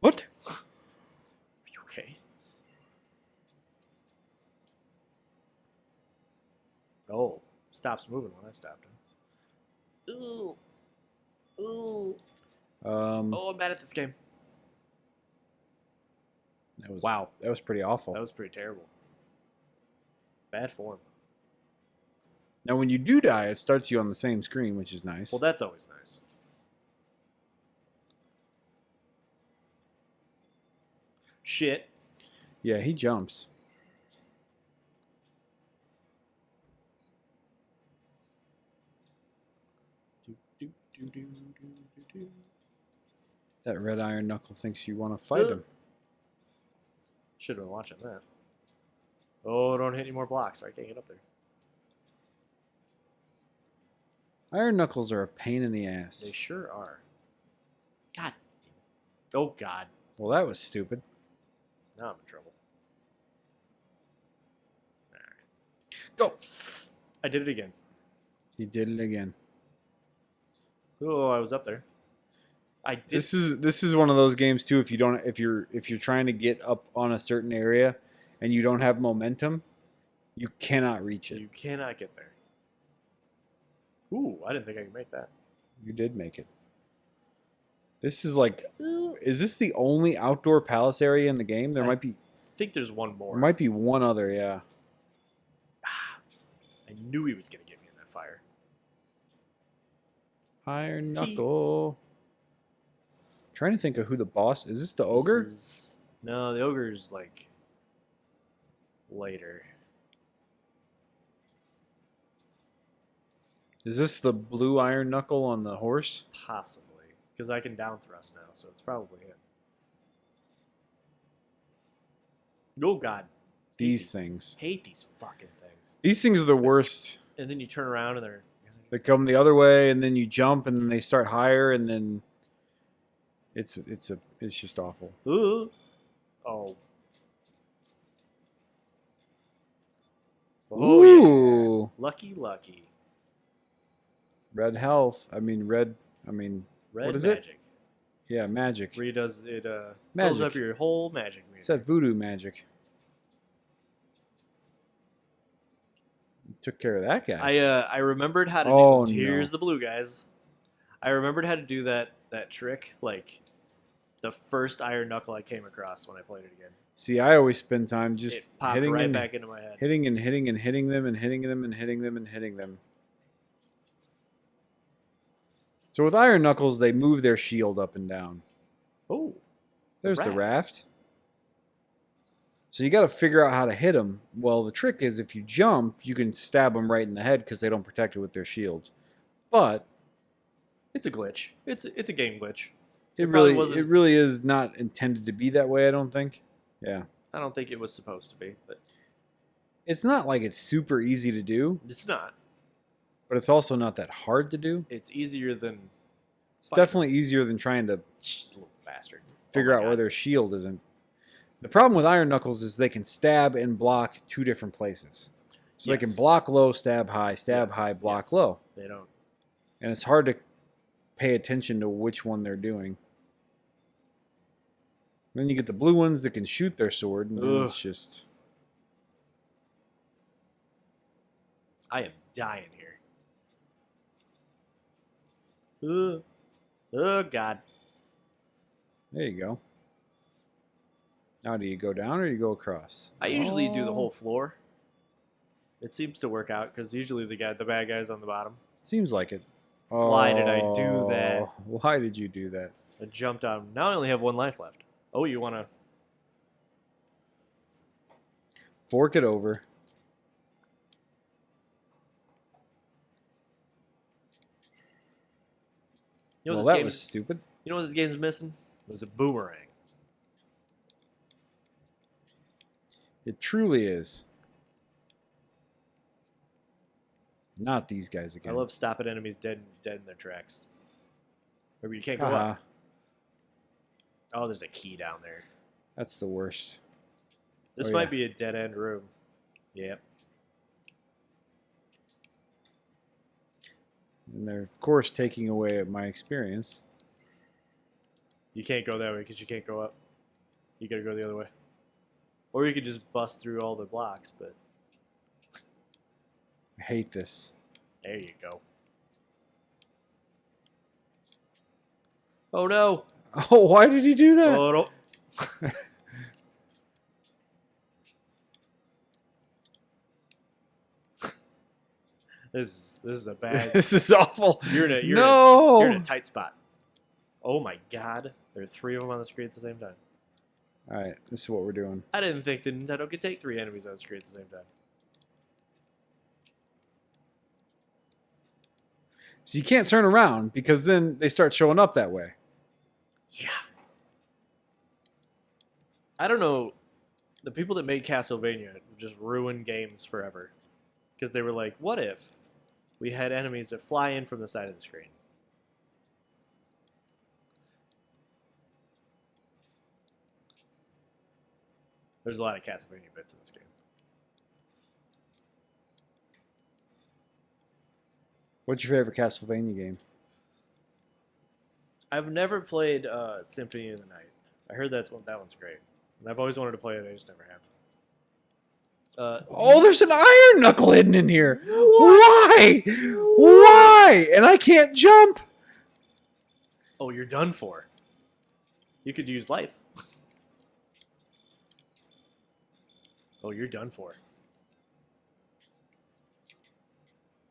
What? Are you okay? Oh, stops moving when I stopped him. Ooh. Ooh. Oh, I'm bad at this game. That was, Wow. That was pretty awful. That was pretty terrible. Bad form. Now, when you do die, it starts you on the same screen, which is nice. Well, that's always nice. Shit. Yeah, he jumps. That red iron knuckle thinks you want to fight him. Should have been watching that. Oh, don't hit any more blocks, or I can't get up there. Iron knuckles are a pain in the ass. They sure are. God. Oh, God. Well, that was stupid. Now I'm in trouble. Alright. Go! I did it again. He did it again. Oh, I was up there. I did. This is one of those games too. If you're trying to get up on a certain area and you don't have momentum, you cannot reach it. You cannot get there. Ooh, I didn't think I could make that. You did make it. This is like, is this the only outdoor palace area in the game? There might be. I think there's one more. There might be one other, yeah. I knew he was gonna get me in that fire. Iron knuckle. Trying to think of who the boss is. This the ogre? No, the ogre's like later. Is this the blue iron knuckle on the horse? Possibly, because I can down thrust now, so it's probably him. Oh God, These things. Hate these fucking things. These things are the worst. And then you turn around and They come the other way, and then you jump, and then they start higher, and then it's just awful. Ooh. Oh. Oh, ooh. yeah. Lucky. Red health. What is magic. it? Yeah, magic. Where he does it magic. fills up your whole magic meter. It's that voodoo magic. Took care of that guy. I remembered how to Oh, do here's no. the blue guys. I remembered how to do that trick, like the first iron knuckle I came across when I played it again. See, I always spend time just It popped hitting right and back into my head. hitting and hitting and hitting them and hitting them and hitting them and hitting them. So with iron knuckles, they move their shield up and down. Oh, There's the raft. So you got to figure out how to hit them. Well, the trick is if you jump, you can stab them right in the head because they don't protect it with their shields. But it's a glitch. It's a game glitch. it really is not intended to be that way, I don't think. Yeah. I don't think it was supposed to be, but It's not like it's super easy to do, it's not. but it's also not that hard to do. It's easier than It's definitely easier than trying to little bastard. figure out where their shield isn't. The problem with iron knuckles is they can stab and block two different places. So they can block low, stab high, block low. They don't. And it's hard to pay attention to which one they're doing. Then you get the blue ones that can shoot their sword, and then it's just... I am dying here. Oh, God. There you go. Now do you go down or you go across? I usually do the whole floor. It seems to work out because usually the bad guy's on the bottom. Seems like it. Why did I do that? Why did you do that? I jumped on. Now I only have one life left. Oh, you want to... Fork it over. You know Well, what that was stupid. You know what this game's missing? It was a boomerang. It truly is. Not these guys again. I love stopping enemies dead in their tracks. Maybe you can't go up. Oh, there's a key down there. That's the worst. This might be a dead-end room. Yep. And they're, of course, taking away my experience. You can't go that way because you can't go up. You gotta go the other way. Or you could just bust through all the blocks, but... I hate this. There you go. Oh, no! Oh, why did he do that? Oh, no. This is a bad... This is awful. You're in a tight spot. Oh my God. There are 3 of them on the screen at the same time. Alright, this is what we're doing. I didn't think the Nintendo could take 3 enemies on the screen at the same time. So you can't turn around because then they start showing up that way. Yeah. I don't know. The people that made Castlevania just ruined games forever. Because they were like, what if we had enemies that fly in from the side of the screen? There's a lot of Castlevania bits in this game. What's your favorite Castlevania game? I've never played Symphony of the Night. I heard that one's great. And I've always wanted to play it, I just never have. Oh, there's an iron knuckle hidden in here. Why? Why? And I can't jump. Oh, you're done for. You could use life. Oh, you're done for.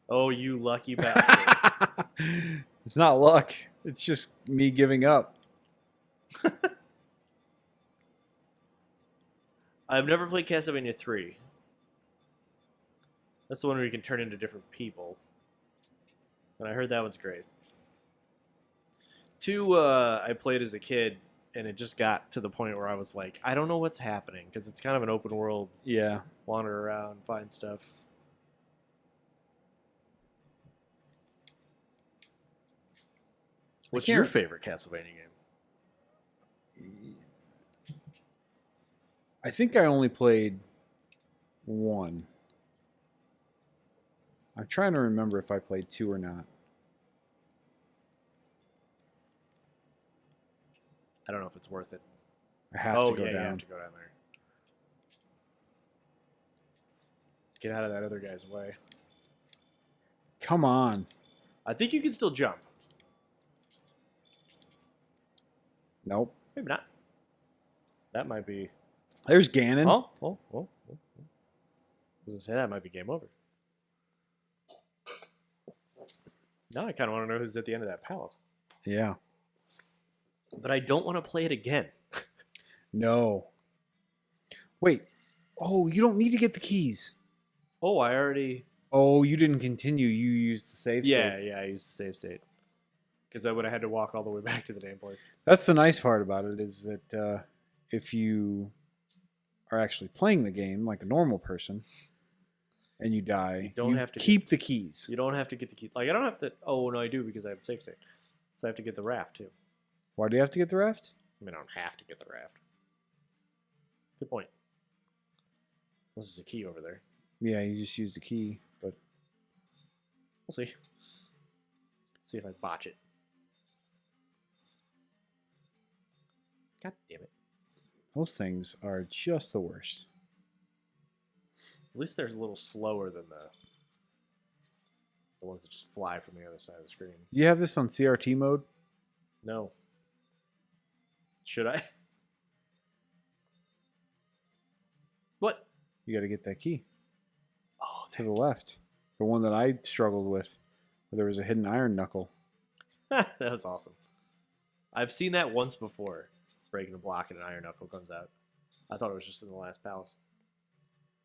Oh, you lucky bastard. It's not luck. It's just me giving up. I've never played Castlevania 3. That's the one where you can turn into different people. And I heard that one's great. 2, I played as a kid, and it just got to the point where I was like, I don't know what's happening, because it's kind of an open world, Yeah. wander around, find stuff. What's your favorite Castlevania game? I think I only played 1. I'm trying to remember if I played 2 or not. I don't know if it's worth it. I have to go down. You have to go down there. Get out of that other guy's way. Come on. I think you can still jump. Nope. Maybe not. That might be... There's Ganon. Oh. I was going to say that might be game over. Now I kind of want to know who's at the end of that palace. Yeah. But I don't want to play it again. No. Wait. Oh, you don't need to get the keys. Oh, I already... Oh, you didn't continue. You used the save state. Yeah, I used the save state. Because I would have had to walk all the way back to the damn place. That's the nice part about it, is that if you are actually playing the game like a normal person and you die, you have to keep the keys. You don't have to get the key. Like, I don't have to... Oh, no, I do, because I have save state. So I have to get the raft, too. Why do you have to get the raft? I mean, I don't have to get the raft. Good point. This is a key over there. Yeah, you just use the key, but... We'll see. See if I botch it. God damn it. Those things are just the worst. At least they're a little slower than the ones that just fly from the other side of the screen. You have this on CRT mode? No. Should I? What? You got to get that key. Oh, to the left. The one that I struggled with. Where there was a hidden iron knuckle. That was awesome. I've seen that once before. Breaking a block and an iron knuckle comes out. I thought it was just in the last palace.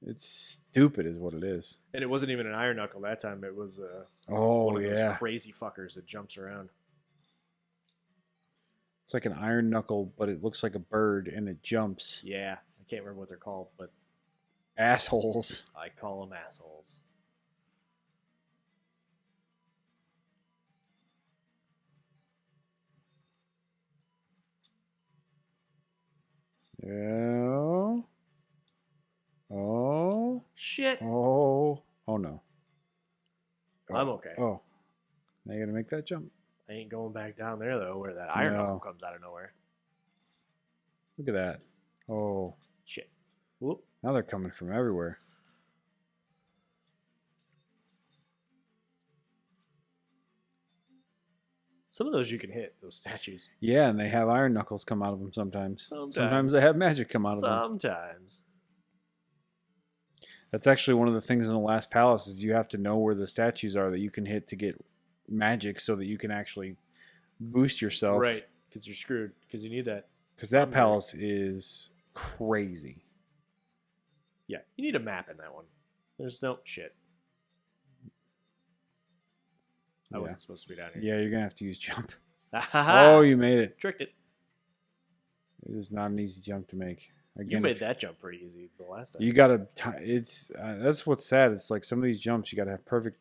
It's stupid is what it is. And it wasn't even an iron knuckle that time. It was one of those crazy fuckers that jumps around. It's like an iron knuckle, but it looks like a bird and it jumps. Yeah, I can't remember what they're called, but... Assholes. I call them assholes. Yeah. Oh. Shit. Oh. Oh no. Oh. I'm okay. Oh. Now you gotta make that jump. I ain't going back down there, though, where that iron knuckle comes out of nowhere. Look at that. Oh. Shit. Whoop. Now they're coming from everywhere. Some of those you can hit, those statues. Yeah, and they have iron knuckles come out of them sometimes. Sometimes. Sometimes they have magic come out of them. Sometimes. That's actually one of the things in the last palace is you have to know where the statues are that you can hit to get magic so that you can actually boost yourself. Right, because you're screwed, because you need that. Because that palace is crazy. Yeah, you need a map in that one. There's no shit. I Yeah. wasn't supposed to be down here. Yeah, you're gonna have to use jump. Oh, You made it. tricked it. It is not an easy jump to make. Again, You made that jump pretty easy the last time. You gotta. It's that's what's sad. It's like some of these jumps you gotta have perfect.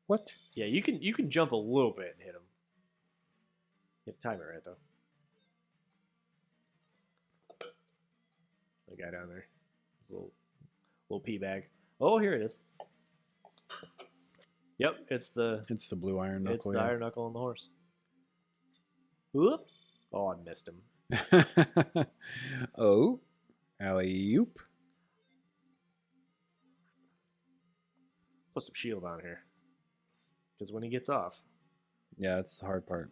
What? Yeah, you can jump a little bit and hit him. You have to time it right though. The guy down there, his little pea bag. Oh, here it is. Yep, it's the blue iron knuckle. it's the iron knuckle on the horse. Whoop! Oh, I missed him. Oh, alley-oop. Put some shield on here, because when he gets off, Yeah, that's the hard part.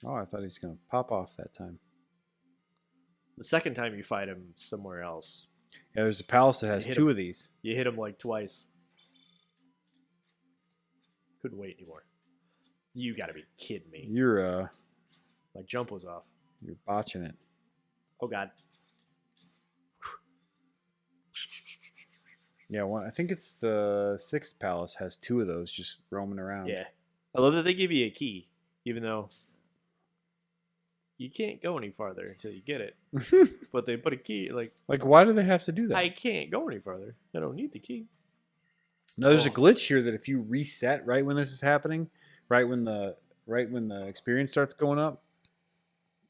Oh, I thought he was gonna pop off that time. the second time you fight him somewhere else, Yeah, there's a palace that has hit two him. of these. you hit him like twice. Couldn't wait anymore. You gotta be kidding me. You're My jump was off. you're botching it. Oh god. Yeah, well, I think it's the sixth palace has two of those just roaming around. Yeah. I love that they give you a key, even though you can't go any farther until you get it. But they put a key, like, Like, why do they have to do that? I can't go any farther. I don't need the key. No, there's a Oh. glitch here that if you reset right when this is happening, right when the experience starts going up,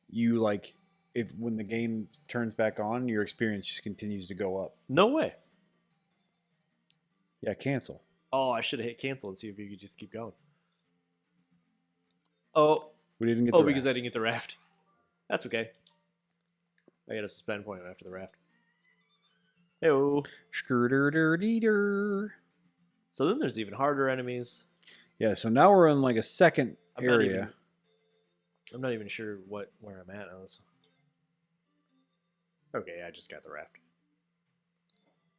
you like if when the game turns back on, your experience just continues to go up. No way. Yeah, cancel. Oh, I should have hit cancel and see if you could just keep going. Oh, We didn't get. oh, the because I rafts. didn't get the raft. That's okay. I got a suspend point after the raft. Hey-oh. Skirder-der-dee-der. So then there's even harder enemies. Yeah, so now we're in like a second area. I'm not even sure where I'm at on this. Okay, I just got the raft.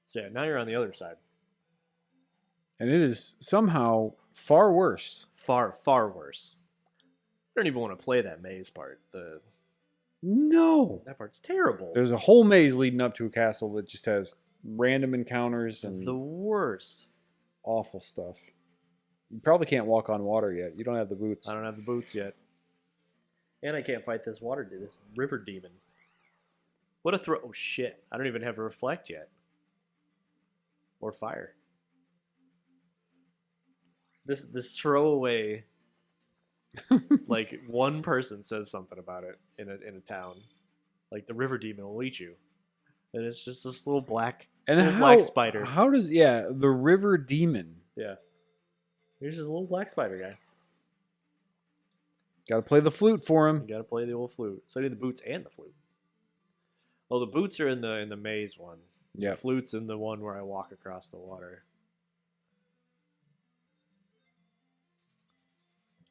So yeah, now you're on the other side. And it is somehow far worse. Far, far worse. I don't even want to play that maze part. No. That part's terrible. There's a whole maze leading up to a castle that just has random encounters and The worst. awful stuff. You probably can't walk on water yet. You don't have the boots. I don't have the boots yet. And I can't fight this water dude, this river demon. What a throw. Oh shit. I don't even have a reflect yet. Or fire. This throwaway, like one person says something about it in a town, like the river demon will eat you, and it's just this little black black spider. How does the river demon? Yeah, here's this little black spider guy. Got to play the flute for You him. gotta play the old flute. So I did the boots and the flute. Oh, the boots are in the maze one. Yeah. The flute's in the one where I walk across the water.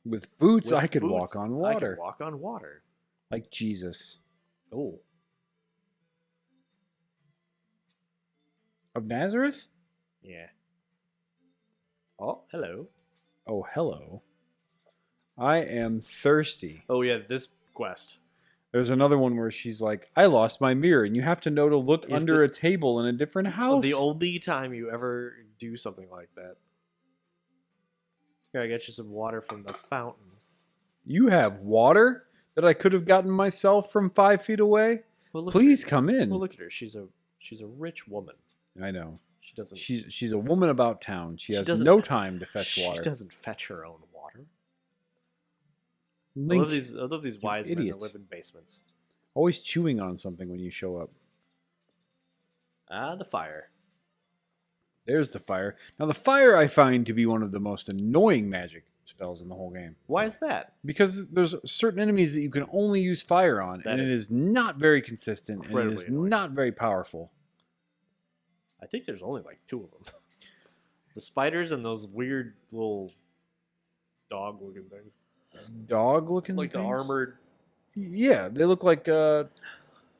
With boots, With I could boots, walk on I water. could walk on water. Like Jesus. Oh, Of Nazareth? yeah. Oh, hello. Oh, hello. I am thirsty. Oh yeah, this quest. There's another one where she's like, I lost my mirror, and you have to know to look If under the- a table in a different house. The only time you ever do something like that. Here, I get you some water from the fountain. You have water that I could have gotten myself from 5 feet away? Well, look Please at her. come in. Well, look at her. She's a rich woman. I know. She doesn't. She's a woman about town. She has doesn't- no time to fetch water. She doesn't fetch her own water. Link, I love these wise men idiot. that live in basements. always chewing on something when you show up. Ah, the fire. There's the fire. Now the fire I find to be one of the most annoying magic spells in the whole game. Why is that? Because there's certain enemies that you can only use fire on, That and it is is not very consistent, and it incredibly is annoying. not very powerful. I think there's only like 2 of them. The spiders and those weird little dog-looking things, Dog-looking like the things? armored. Yeah, they look like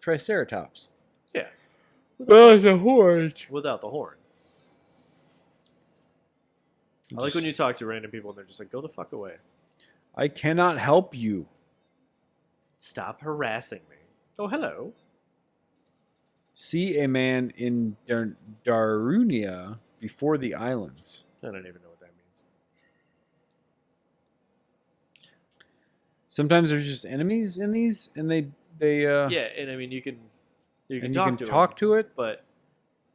Triceratops. Yeah, Oh, it's a horse. without the horn. I like when you talk to random people and they're just like, "Go the fuck away! I cannot help you. Stop harassing me." Oh, hello. See a man in Darunia before the islands. I don't even know what that means. Sometimes there's just enemies in these, and they Yeah, and I mean you can and talk you can to talk them, to it, but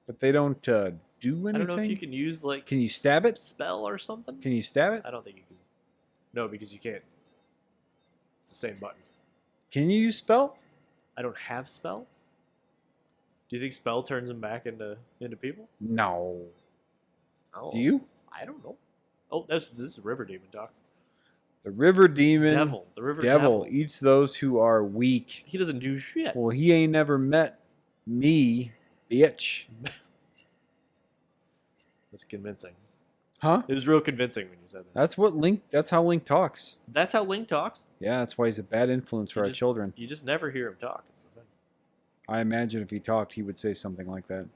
but they don't do anything. I don't know if you can use like Can you stab it? spell or something. Can you stab it? I don't think you can. No, because you can't. It's the same button. Can you use spell? I don't have spell. Do you think spell turns them back into people? No. Oh, Do you? I don't know. Oh, this is River Demon talk. The river demon Devil. The River devil eats those who are weak. He doesn't do shit. Well, he ain't never met me, bitch. That's convincing. Huh? It was real convincing when you said that. That's how Link talks. That's how Link talks. Yeah, that's why he's a bad influence for our children. You just never hear him talk. Is the thing. I imagine if he talked, he would say something like that.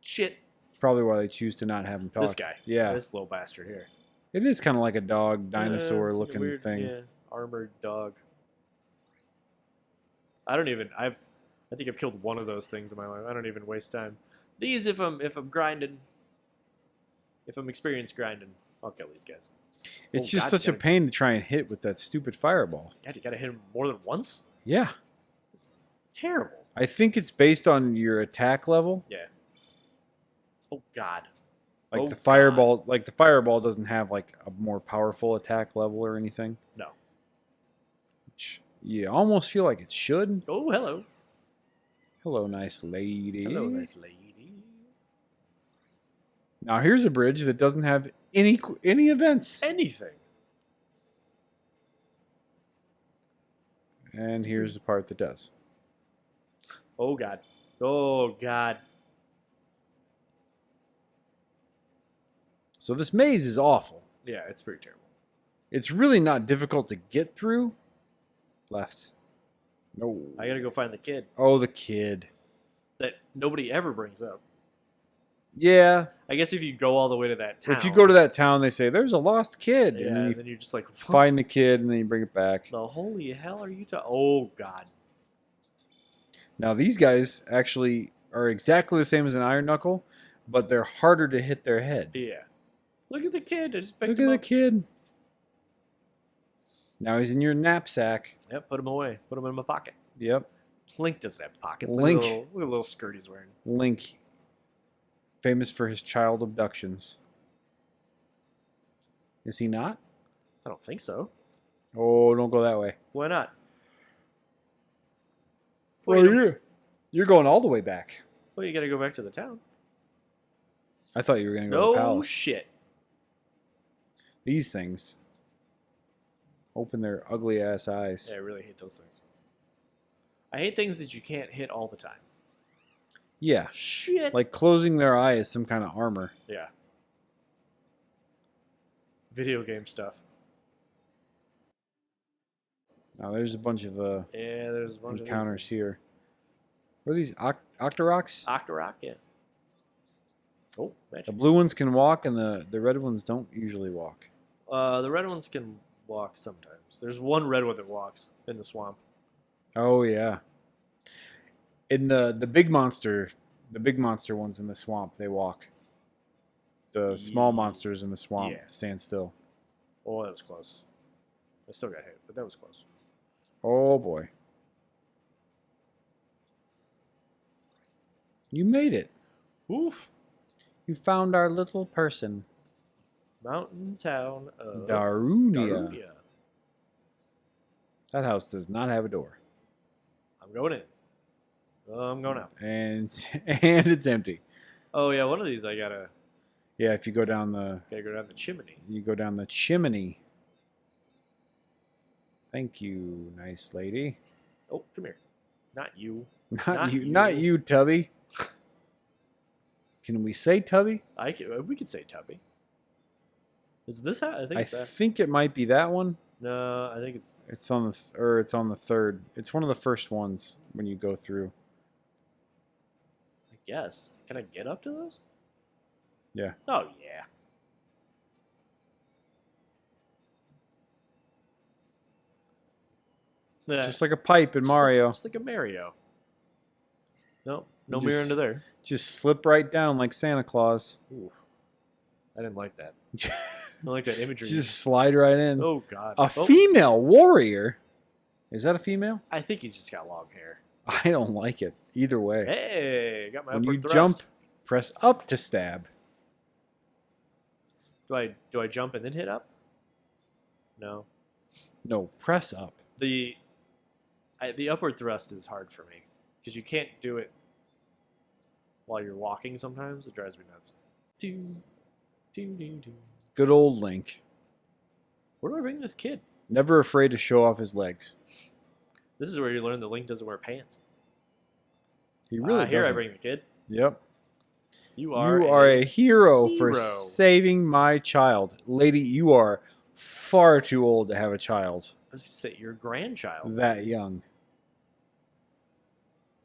Shit. It's probably why they choose to not have him talk. This guy. Yeah. This little bastard here. It is kind of like a dog, It's dinosaur like a looking weird, thing. Yeah, armored dog. I think I've killed one of those things in my life. I don't even waste time. These, if I'm grinding, if I'm experienced grinding, I'll kill these guys. It's just such a pain to try and hit with that stupid fireball. God, you gotta hit him more than once? Yeah. It's terrible. I think it's based on your attack level. Yeah. Oh God. Like the fireball doesn't have like a more powerful attack level or anything. No. Which you almost feel like it should. Oh, hello. Hello, nice lady. Hello, nice lady. Now here's a bridge that doesn't have any events. Anything. And here's the part that does. Oh God. Oh God. So this maze is awful. Yeah, it's pretty terrible. It's really not difficult to get through. Left. No. I gotta go find the kid Oh, the kid. that nobody ever brings up. Yeah. I guess if you go all the way to that town. If you go to that town, they say, there's a lost kid. Yeah, and then you're just like, what find the kid, and then you bring it back. the holy hell are you talking? Oh God. Now, these guys actually are exactly the same as an iron knuckle, but they're harder to hit their head. Yeah. Look at the kid. I just picked Look him at the up. kid. Now he's in your knapsack. Yep, put him away. Put him in my pocket. Yep. Link doesn't have pockets. Link. Look at the little skirt he's wearing. Link. Famous for his child abductions. Is he not? I don't think so. Oh, don't go that way. Why not? Oh, you're going all the way back. Well, you gotta go back to the town. I thought you were going to go to the No palace. shit. These things open their ugly ass eyes. Yeah, I really hate those things. I hate things that you can't hit all the time. Yeah. Shit. Like closing their eye is some kind of armor. Yeah. Video game stuff. Now there's a bunch of Yeah, there's a bunch encounters of here. What are these? Octoroks? Octorok, yeah. Oh, magic. The blue ones can walk and the red ones don't usually walk. The red ones can walk sometimes. There's one red one that walks in the swamp. Oh yeah. In the big monster ones in the swamp, they walk. The small monsters in the swamp stand still. Oh, that was close. I still got hit, but that was close. Oh boy. You made it. Oof. You found our little person. Mountain town of Darunia. Darunia. That house does not have a door. I'm going in. I'm going out. And it's empty. Oh yeah, one of these I gotta Yeah, if you go down go down the chimney. you go down the chimney. Thank you, nice lady. Oh, come here. Not you. Not you, Tubby. Can we say Tubby? We could say Tubby. Is this how? I think I it's that. think it might be that one. No, I think it's. It's on it's on the third. It's one of the first ones when you go through. I guess. Can I get up to those? Yeah. Oh yeah. Just like a pipe in Mario. Just like a Mario. No, No mirror under there. Just slip right down like Santa Claus. Ooh, I didn't like that. I don't like that imagery. Just slide right in. Oh, God. A female warrior? Is that a female? I think he's just got long hair. I don't like it. Either way. Hey, got my When you upward thrust. jump, press up to stab. Do I jump and then hit up? No. No, press up. The upward thrust is hard for me because you can't do it while you're walking. Sometimes it drives me nuts. Good old Link. Where do I bring this kid? Never afraid to show off his legs. This is where you learn that Link doesn't wear pants. He really Here I doesn't. bring the kid. Yep. You are a hero for saving my child. Lady, you are far too old to have a child I was gonna say your grandchild. that young.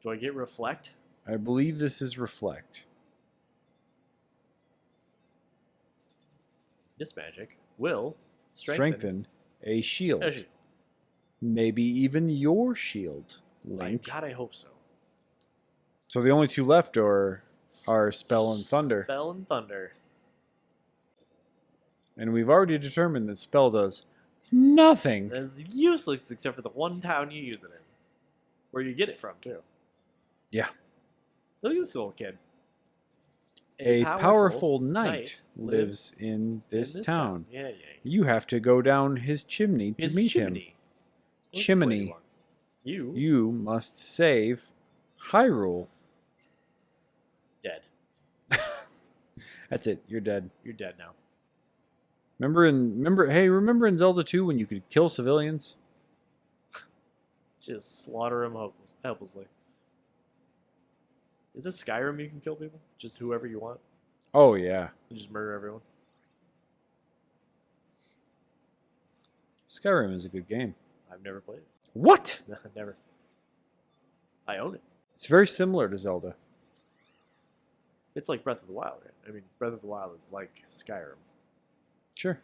Do I get reflect? I believe this is reflect. This magic will Strengthen a shield. There's- Maybe even your shield, My Link. God, I hope so. So the only two left are Spell and Thunder. Spell and Thunder. And we've already determined that Spell does nothing. That's useless except for the one town you use it in. Where you get it from, too. Yeah. Look at this little kid. A powerful knight lives in this town. Yeah. You have to go down his chimney to meet him. What's this Chimney. lady want? You You must save Hyrule. dead. That's it. You're dead. You're dead now. Remember in Zelda 2 when you could kill civilians? Just slaughter them helplessly. Is this Skyrim you can kill people? Just whoever you want? Oh yeah. You just murder everyone? Skyrim is a good game. I've never played it. What? Never. I own it. It's very similar to Zelda. It's like Breath of the Wild, right? I mean, Breath of the Wild is like Skyrim. Sure.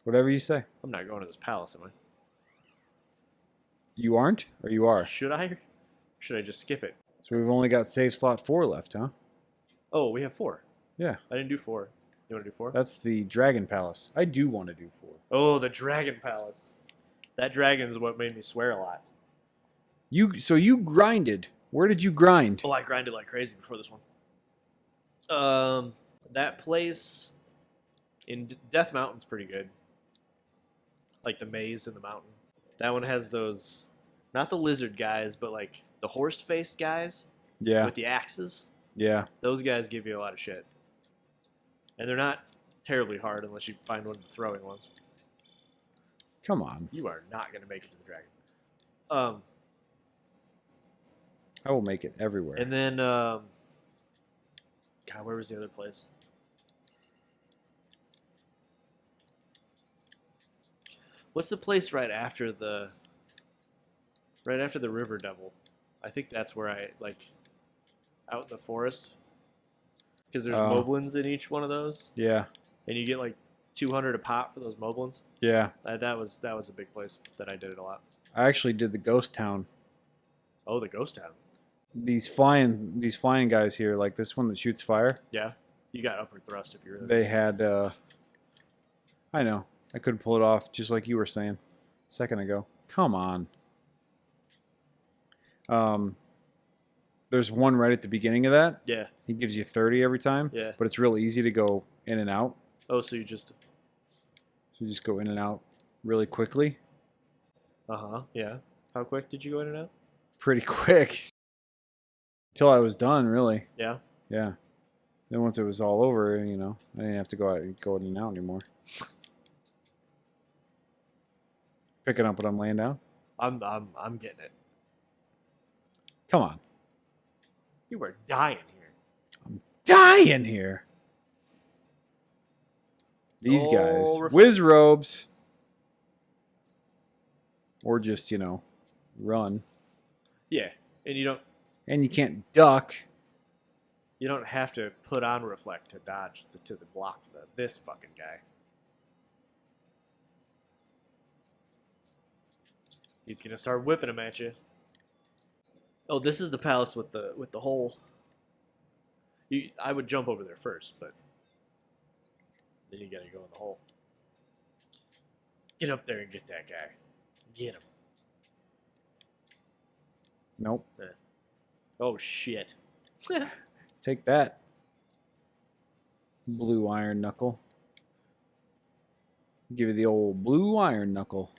Whatever you say. I'm not going to this palace, am I? You aren't? Or you are? Should I? Or should I just skip it? So we've only got save slot 4 left, huh? Oh, we have 4. Yeah. I didn't do 4. You want to do 4? That's the Dragon Palace. I do want to do 4. Oh, the Dragon Palace. That dragon is what made me swear a lot. So you grinded. Where did you grind? Oh, I grinded like crazy before this one. That place in Death Mountain's pretty good. Like the maze in the mountain. That one has those, not the lizard guys, but like the horse-faced guys Yeah. with the axes. Yeah. Those guys give you a lot of shit. And they're not terribly hard unless you find one of the throwing ones. Come on. You are not going to make it to the dragon. I will make it everywhere. And then, God, where was the other place? What's the place right after the River Devil? I think that's where I, like, out in the forest. Because there's moblins in each one of those. Yeah. And you get, like, 200 a pop for those moblins. Yeah. That was a big place that I did it a lot. I actually did the Ghost Town. Oh, the Ghost Town. These flying guys here, like this one that shoots fire. Yeah. You got upward thrust if you're really They had I know. I couldn't pull it off just like you were saying a second ago. Come on. There's one right at the beginning of that. Yeah. He gives you 30 every time. Yeah. But it's real easy to go in and out. Oh, so you just... So you just go in and out really quickly. Uh-huh. Yeah. How quick did you go in and out? Pretty quick. Until I was done, really. Yeah. Yeah. Then once it was all over, I didn't have to go in and out anymore. Picking up what I'm laying down. I'm getting it. Come on. You were dying here. I'm dying here. These guys. Whiz robes. Or just, run. Yeah. And you can't duck. You don't have to put on reflect to dodge to the block this fucking guy. He's gonna start whipping him at you. Oh, this is the palace with the hole. I would jump over there first, but then you gotta go in the hole. Get up there and get that guy. Get him. Nope. Oh shit. Take that. Blue iron knuckle. Give you the old blue iron knuckle.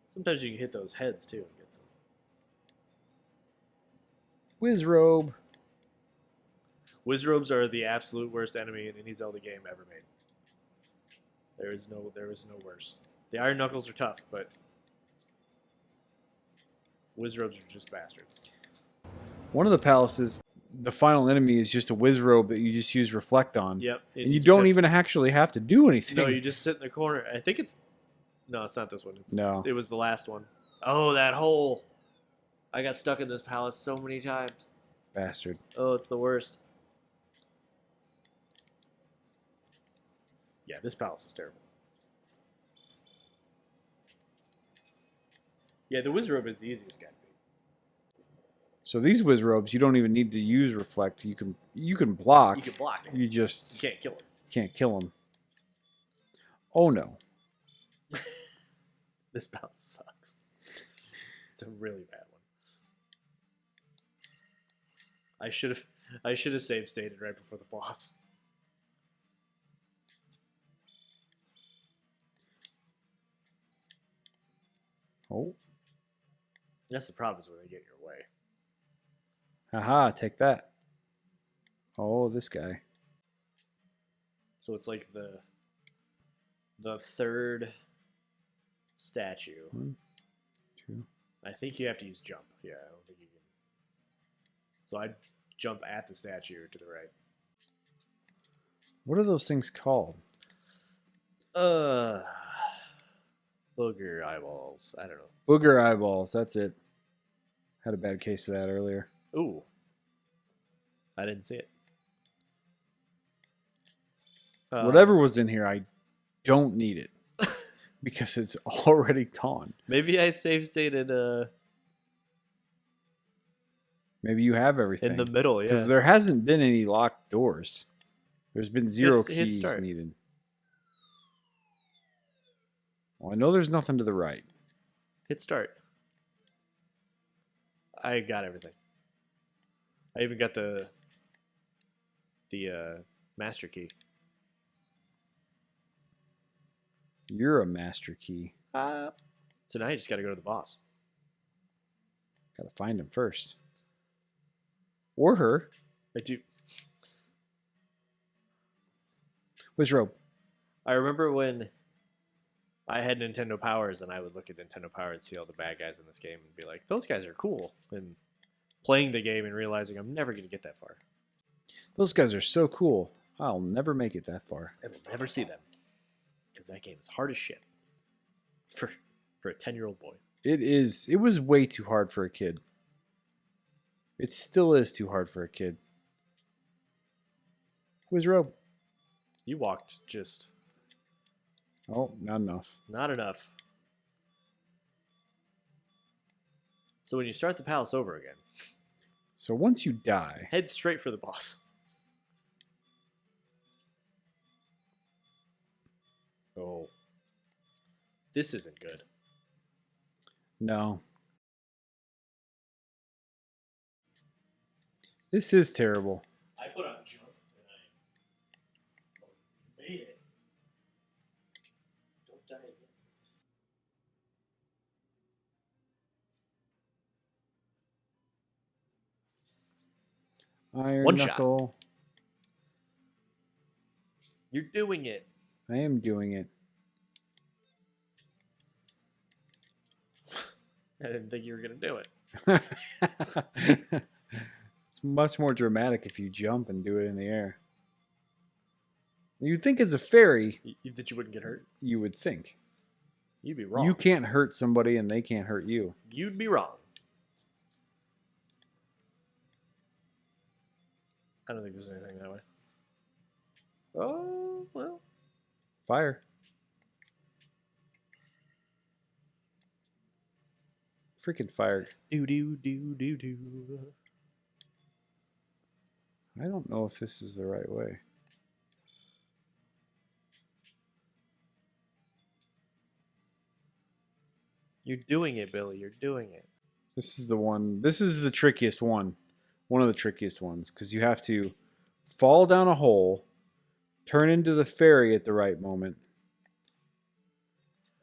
Sometimes you can hit those heads too and get some. Wizrobe. Wizrobes are the absolute worst enemy in any Zelda game ever made. There is no worse. The Iron Knuckles are tough, but Wizrobes are just bastards. One of the palaces, the final enemy is just a Wizrobe that you just use Reflect on. Yep. And you don't even actually have to do anything. No, you just sit in the corner. I think it's... No, it's not this one. No. It was the last one. Oh, that hole. I got stuck in this palace so many times. Bastard. Oh, it's the worst. Yeah, this palace is terrible. Yeah, the Wizrobe is the easiest guy to beat. So these Wizrobes, you don't even need to use Reflect. You can block. You can block it. You just can't kill him. Can't kill him. Oh no. This palace sucks. It's a really bad one. I should have save stated right before the boss. Oh. That's the problem is when they get your way. Haha, take that. Oh, this guy. So it's like the third statue. 1, 2. I think you have to use jump. Yeah, I don't think you can. So I'd jump at the statue to the right. What are those things called? Booger eyeballs. I don't know. Booger eyeballs. That's it. Had a bad case of that earlier. Ooh. I didn't see it. Whatever was in here, I don't need it. Because it's already gone. Maybe I save stated maybe you have everything. in the middle, yeah. Because there hasn't been any locked doors. There's been 0 Hit keys start. needed. Well, I know there's nothing to the right. Hit start. I got everything. I even got the master key. You're a master key. So now you just got to go to the boss. Gotta find him first. Or her. I do. Wizrobe. I remember when I had Nintendo Powers and I would look at Nintendo Power and see all the bad guys in this game and be like, those guys are cool. And playing the game and realizing I'm never going to get that far. Those guys are so cool. I'll never make it that far. I will never see them. Because that game is hard as shit. For a 10-year-old boy. It is. It was way too hard for a kid. It still is too hard for a kid. Wizrobe. You walked just... Oh, not enough. Not enough. So when you start the palace over again... So once you die... Head straight for the boss. Oh. This isn't good. No. This is terrible. I put on jump and I made it. Don't die again. Iron One Knuckle. shot. You're doing it. I am doing it. I didn't think you were going to do it. It's much more dramatic if you jump and do it in the air. You'd think as a fairy... That you wouldn't get hurt? You would think. You'd be wrong. You can't hurt somebody and they can't hurt you. You'd be wrong. I don't think there's anything that way. Oh, well. Fire. Freaking fired. Do do do do do. I don't know if this is the right way. You're doing it, Billy. You're doing it. This is the one. This is the trickiest one. One of the trickiest ones. Because you have to fall down a hole, turn into the fairy at the right moment,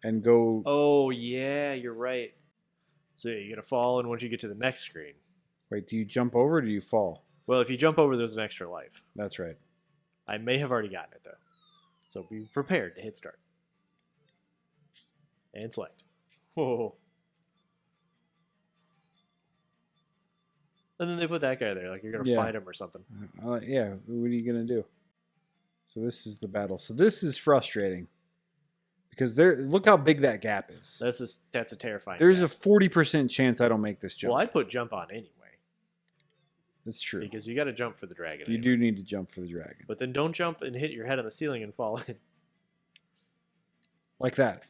and go. Oh, yeah, you're right. So you're going to fall, and once you get to the next screen. Wait, do you jump over or do you fall? Well, if you jump over, there's an extra life. That's right. I may have already gotten it, though. So be prepared to hit start. And select. Whoa. And then they put that guy there, like you're going to fight him or something. Yeah, what are you going to do? So this is the battle. So this is frustrating. Because look how big that gap is. That's a terrifying There's gap. a 40% chance I don't make this jump. Well, I'd put jump on anyway. That's true. Because you got to jump for the dragon. You do need to jump for the dragon. But then don't jump and hit your head on the ceiling and fall in. Like that.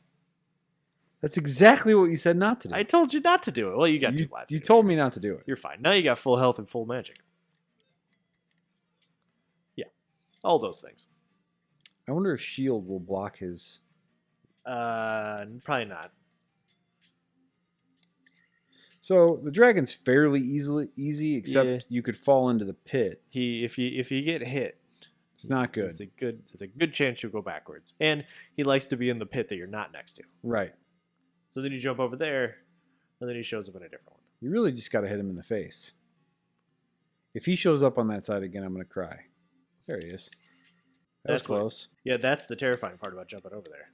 That's exactly what you said not to do. I told you not to do it. Well, you got 2 lives. You told me not to do it. You're fine. Now you got full health and full magic. Yeah. All those things. I wonder if shield will block his... Probably not. So the dragon's fairly easy, except you could fall into the pit. If you get hit, it's not good. It's a good chance you'll go backwards. And he likes to be in the pit that you're not next to. Right. So then you jump over there, and then he shows up in a different one. You really just got to hit him in the face. If he shows up on that side again, I'm going to cry. There he is. That's close. Yeah, that's the terrifying part about jumping over there.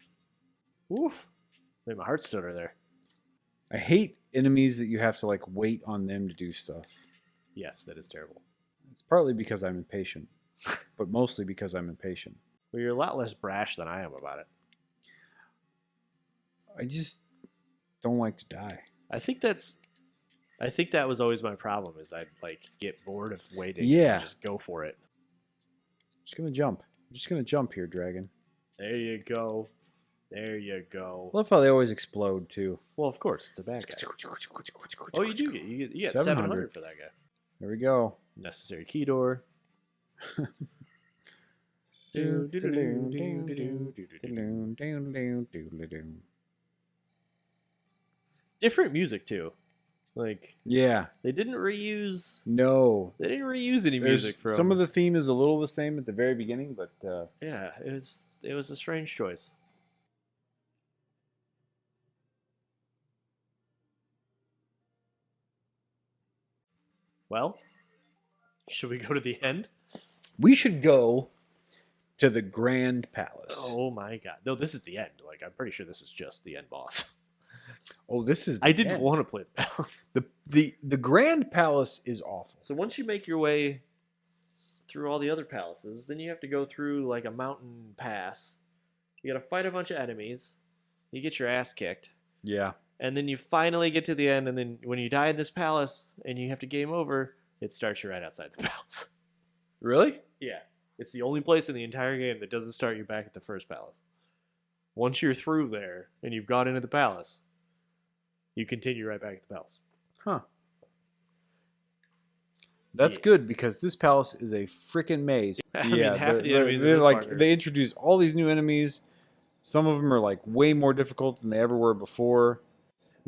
Oof. Made my heart stutter there. I hate enemies that you have to like wait on them to do stuff. Yes, that is terrible. It's partly because I'm impatient, but mostly because I'm impatient. Well, you're a lot less brash than I am about it. I just don't like to die. I think that was always my problem, is I'd like get bored of waiting and just go for it. I'm just gonna jump. I'm just gonna jump here, dragon. There you go. There you go. I love how they always explode too. Well, of course, it's a bad guy. Oh, you do you get 700 for that guy. There we go. Necessary key door. Different music too. Like, yeah, they didn't reuse. No, they didn't reuse any music from. Some of the theme is a little the same at the very beginning, but yeah, it was a strange choice. Well, should we go to the end? We should go to the Grand Palace. Oh my god! No, this is the end. Like, I'm pretty sure this is just the end boss. Oh, this is. I didn't want to play the palace. The Grand Palace is awful. So once you make your way through all the other palaces, then you have to go through like a mountain pass. You got to fight a bunch of enemies. You get your ass kicked. Yeah. And then you finally get to the end, and then when you die in this palace and you have to game over, it starts you right outside the palace. Really? Yeah. It's the only place in the entire game that doesn't start you back at the first palace. Once you're through there and you've gone into the palace, you continue right back at the palace. Huh. That's good, because this palace is a freaking maze. I mean, half the enemies in this part are... They introduce all these new enemies. Some of them are like way more difficult than they ever were before.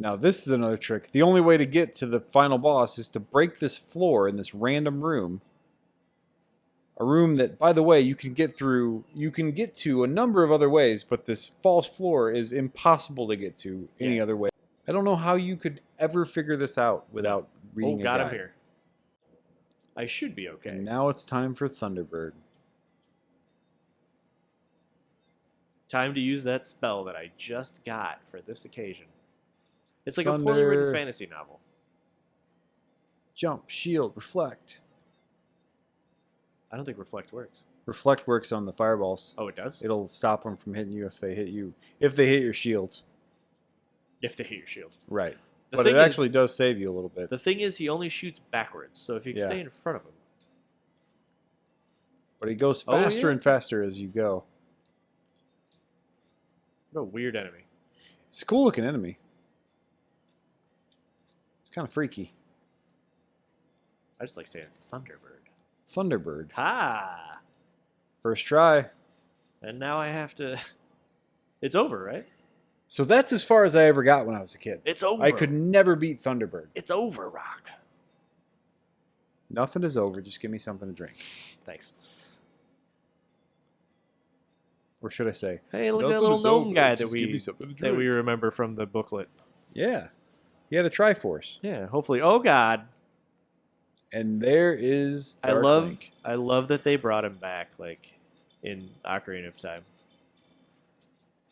Now, this is another trick. The only way to get to the final boss is to break this floor in this random room. A room that, by the way, you can get through. You can get to a number of other ways, but this false floor is impossible to get to any other way. I don't know how you could ever figure this out without reading a guide. Got him here. I should be okay. And now it's time for Thunderbird. Time to use that spell that I just got for this occasion. It's like a poorly written fantasy novel. Jump, shield, reflect. I don't think reflect works. Reflect works on the fireballs. Oh, it does? It'll stop them from hitting you if they hit you. If they hit your shield. If they hit your shield. Right. But it actually does save you a little bit. The thing is, he only shoots backwards, so if you stay in front of him. But he goes faster and faster as you go. What a weird enemy. It's a cool looking enemy. It's kind of freaky. I just like saying Thunderbird. Thunderbird. Ha! First try. And now I have to. It's over, right? So that's as far as I ever got when I was a kid. It's over. I could never beat Thunderbird. It's over, Rock. Nothing is over. Just give me something to drink. Thanks. Or should I say? Hey, look at that Nothing little is gnome over, guy just give me something to that we drink. remember from the booklet. Yeah. He had a Triforce. Yeah, hopefully. Oh God. And there is Dark Link. I love that they brought him back, like in Ocarina of Time.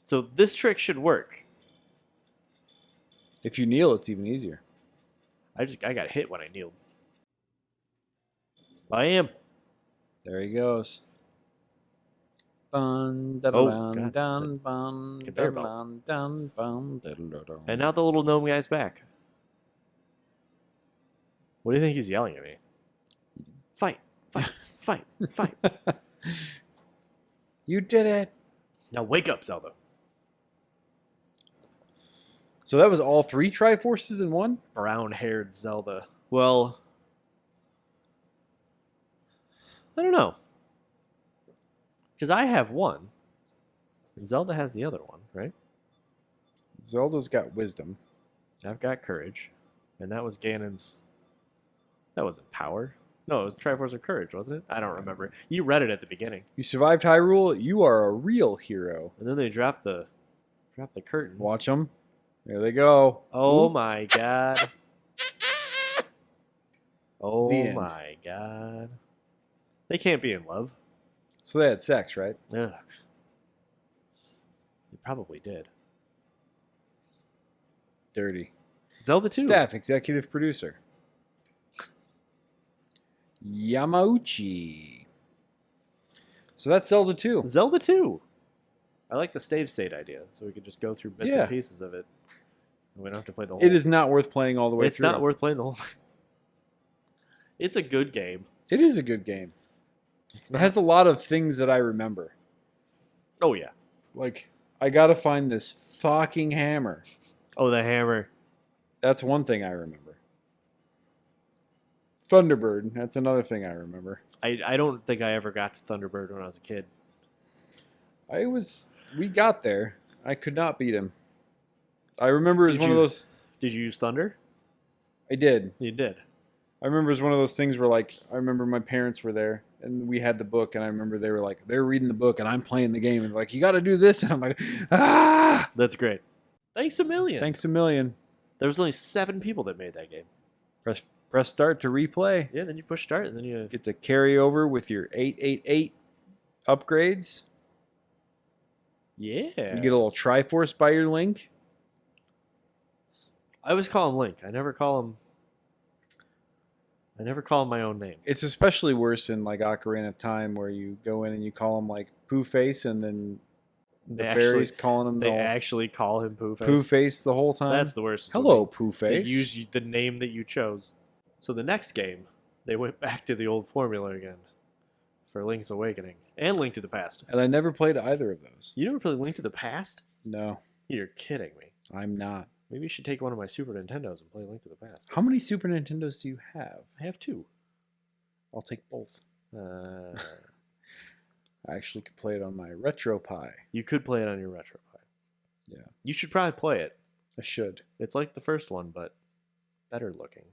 So this trick should work. If you kneel, it's even easier. I got hit when I kneeled. I am. There he goes. And Conveyor belt. And now the little gnome guy's back. What do you think he's yelling at me? Fight, fight, fight, fight. You did it. Now wake up, Zelda. So that was all 3 Triforces in one? Brown-haired Zelda. Well, I don't know. Because I have one. And Zelda has the other one, right? Zelda's got wisdom. I've got courage. And that was Ganon's. That wasn't power. No, it was Triforce of Courage, wasn't it? I don't remember. You read it at the beginning. You survived Hyrule. You are a real hero. And then they dropped the curtain. Watch them. There they go. Oh Ooh. my God. Oh The end. my God. They can't be in love. So they had sex, right? Ugh. They probably did. Dirty. Zelda 2. Staff executive producer. Yamauchi. So that's Zelda 2. Zelda 2. I like the save state idea, so we could just go through bits Yeah. and pieces of it. And we don't have to play the whole. It is not worth playing all the way It's through. not worth playing the whole. It's a good game. It is a good game. It's It not... has a lot of things that I remember. Oh yeah. Like, I gotta find this fucking hammer. Oh, the hammer. That's one thing I remember. Thunderbird. That's another thing I remember. I don't think I ever got to Thunderbird when I was a kid. We got there. I could not beat him. I remember it was one of those. Did you use Thunder? I did. You did. I remember it was one of those things where, like, I remember my parents were there and we had the book, and I remember they were reading the book and I'm playing the game and they're like, you got to do this, and I'm like, ah! That's great. Thanks a million. Thanks a million. There was only 7 people that made that game. Press start to replay. Yeah, then you push start, and then you Get to carry over with your 888 upgrades. Yeah. You get a little Triforce by your Link. I always call him Link. I never call him my own name. It's especially worse in like Ocarina of Time, where you go in and you call him like Pooh Face, and then the fairies calling him They actually call him Pooh Face. Pooh Face the whole time. That's the worst. Hello, Pooh They Face. use the name that you chose. So the next game, they went back to the old formula again for Link's Awakening and Link to the Past. And I never played either of those. You never played Link to the Past? No, You're kidding me. I'm not. Maybe you should take one of my Super Nintendos and play Link to the Past. How many Super Nintendos do you have? I have 2. I'll take both. Uh, I actually could play it on my RetroPie. you could play it on your RetroPie. Yeah. You should probably play it. I should. It's like the first one, but better looking.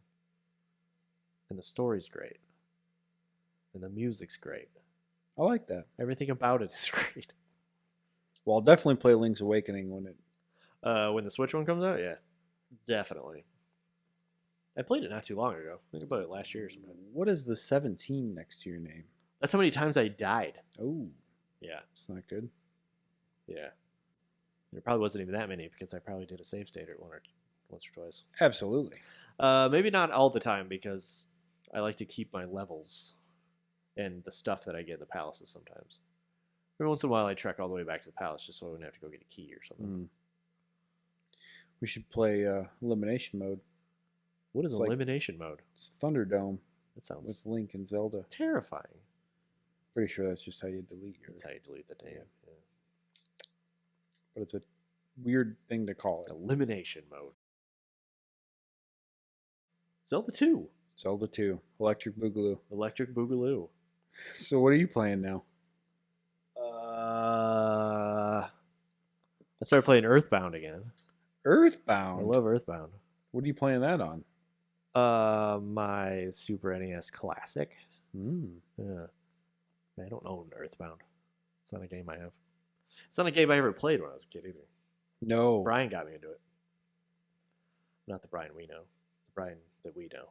And the story's great. And the music's great. I like that. Everything about it is great. Well, I'll definitely play Link's Awakening when When the Switch one comes out, yeah. Definitely. I played it not too long ago. I think I played it last year or something. What is the 17 next to your name? That's how many times I died. Oh, Yeah. it's not good. Yeah. There probably wasn't even that many because I probably did a save state or once or twice. Absolutely. Maybe not all the time because I like to keep my levels and the stuff that I get in the palaces sometimes. Every once in a while I trek all the way back to the palace just so I wouldn't have to go get a key or something. We should play elimination mode. What is It's like- elimination mode? It's Thunderdome That sounds with Link and Zelda. terrifying. Pretty sure that's just how you delete your. That's how you delete the name. Yeah. But it's a weird thing to call it. Elimination mode. Zelda 2. Zelda 2. Electric Boogaloo. Electric Boogaloo. So what are you playing now? I started playing Earthbound again. Earthbound. I love Earthbound. What are you playing that on? My Super NES Classic. Mm. Yeah. I don't own Earthbound. It's not a game I have. It's not a game I ever played when I was a kid either. No. Brian got me into it. Not the Brian we know. The Brian that we know.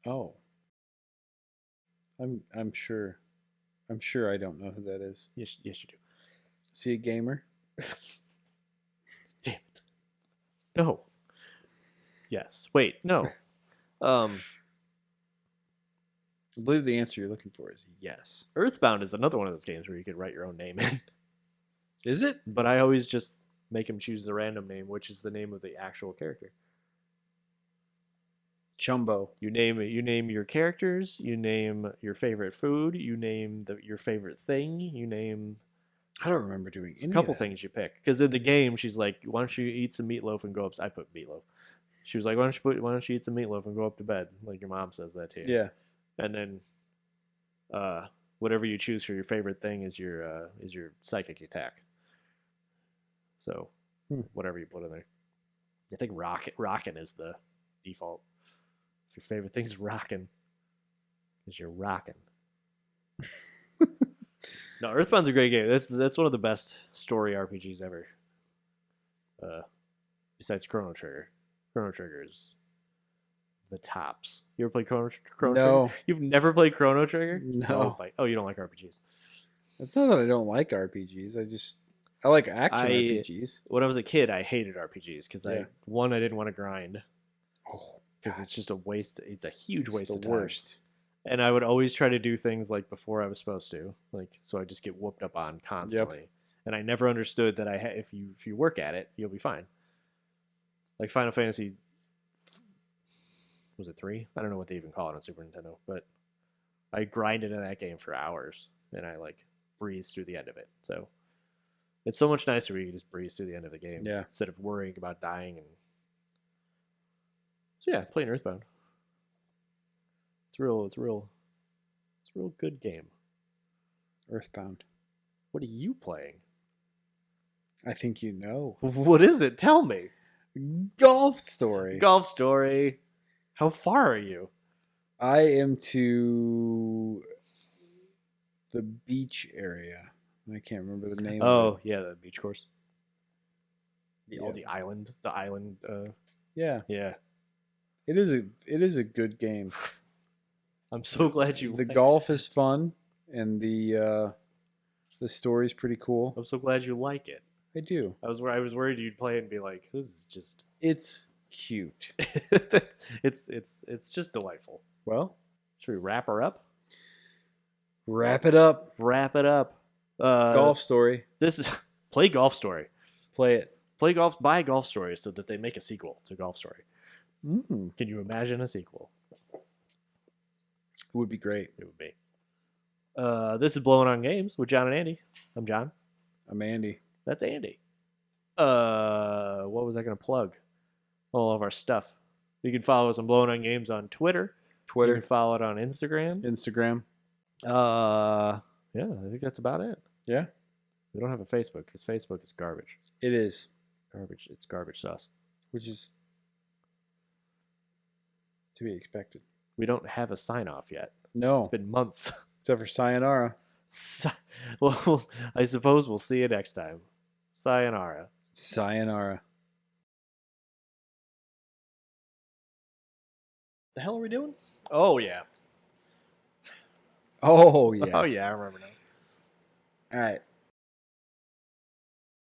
Oh. I'm sure. I'm sure I don't know who that is. Yes, you do. Is he a gamer? Damn it. No. Yes. Wait, no. I believe the answer you're looking for is yes. Earthbound is another one of those games where you could write your own name in. Is it? But I always just make him choose the random name, which is the name of the actual character. Chumbo. You name your characters, you name your favorite food, you name your favorite thing, you name I don't remember doing a any couple of that. things you pick. Because in the game, she's like, "Why don't you eat some meatloaf and go up?" I put meatloaf. She was like, "Why don't you eat some meatloaf and go up to bed?" Like your mom says that to you. Yeah. And then, whatever you choose for your favorite thing is your psychic attack. So, whatever you put in there. I think rockin' is the default. If your favorite thing's rockin', is you're rockin'. No, Earthbound's a great game. That's one of the best story RPGs ever. Besides Chrono Trigger. Chrono Trigger is the tops. You ever played Chrono No. Trigger? You've never played Chrono Trigger? No. Oh, you don't like RPGs. It's not that I don't like RPGs. I like action RPGs. When I was a kid, I hated RPGs because Yeah. I didn't want to grind Oh, because it's just a waste. It's a huge waste it's of the time. worst. And I would always try to do things like before I was supposed to, like so I just get whooped up on constantly. Yep. And I never understood that if you work at it, you'll be fine. Like Final Fantasy, was it 3? I don't know what they even call it on Super Nintendo, but I grinded in that game for hours, and I like breezed through the end of it. So it's so much nicer when you just breeze through the end of the game, instead of worrying about dying. And so yeah, playing Earthbound. It's a real good game. Earthbound. What are you playing? I think you know. What is it? Tell me. Golf Story. Golf Story. How far are you? I am to the beach area. I can't remember the name of it. Yeah, the beach course. The island. Yeah. Yeah. It is a good game. I'm so glad you The golf is fun and the story's pretty cool. I'm so glad you like it. I do. I was worried you'd play it and be like, this is just it's cute. it's just delightful. Well, should we wrap her up? Wrap it up. Wrap it up. Golf Story. This is play Golf Story. Play it. Play golf. Buy Golf Story so that they make a sequel to Golf Story. Can you imagine a sequel? It would be great. It would be. This is Blowin on Games with John and Andy. I'm John. I'm Andy. That's Andy. What was I going to plug? All of our stuff. You can follow us on Blowin on Games on Twitter. You can follow it on Instagram. Yeah, I think that's about it. Yeah. We don't have a Facebook because Facebook is garbage. It is. Garbage. It's garbage sauce. Which is to be expected. We don't have a sign-off yet. No. It's been months. Except for Sayonara. Well, I suppose we'll see you next time. Sayonara. Sayonara. The hell are we doing? Oh, yeah. Oh, yeah. Oh, yeah, I remember now. All right.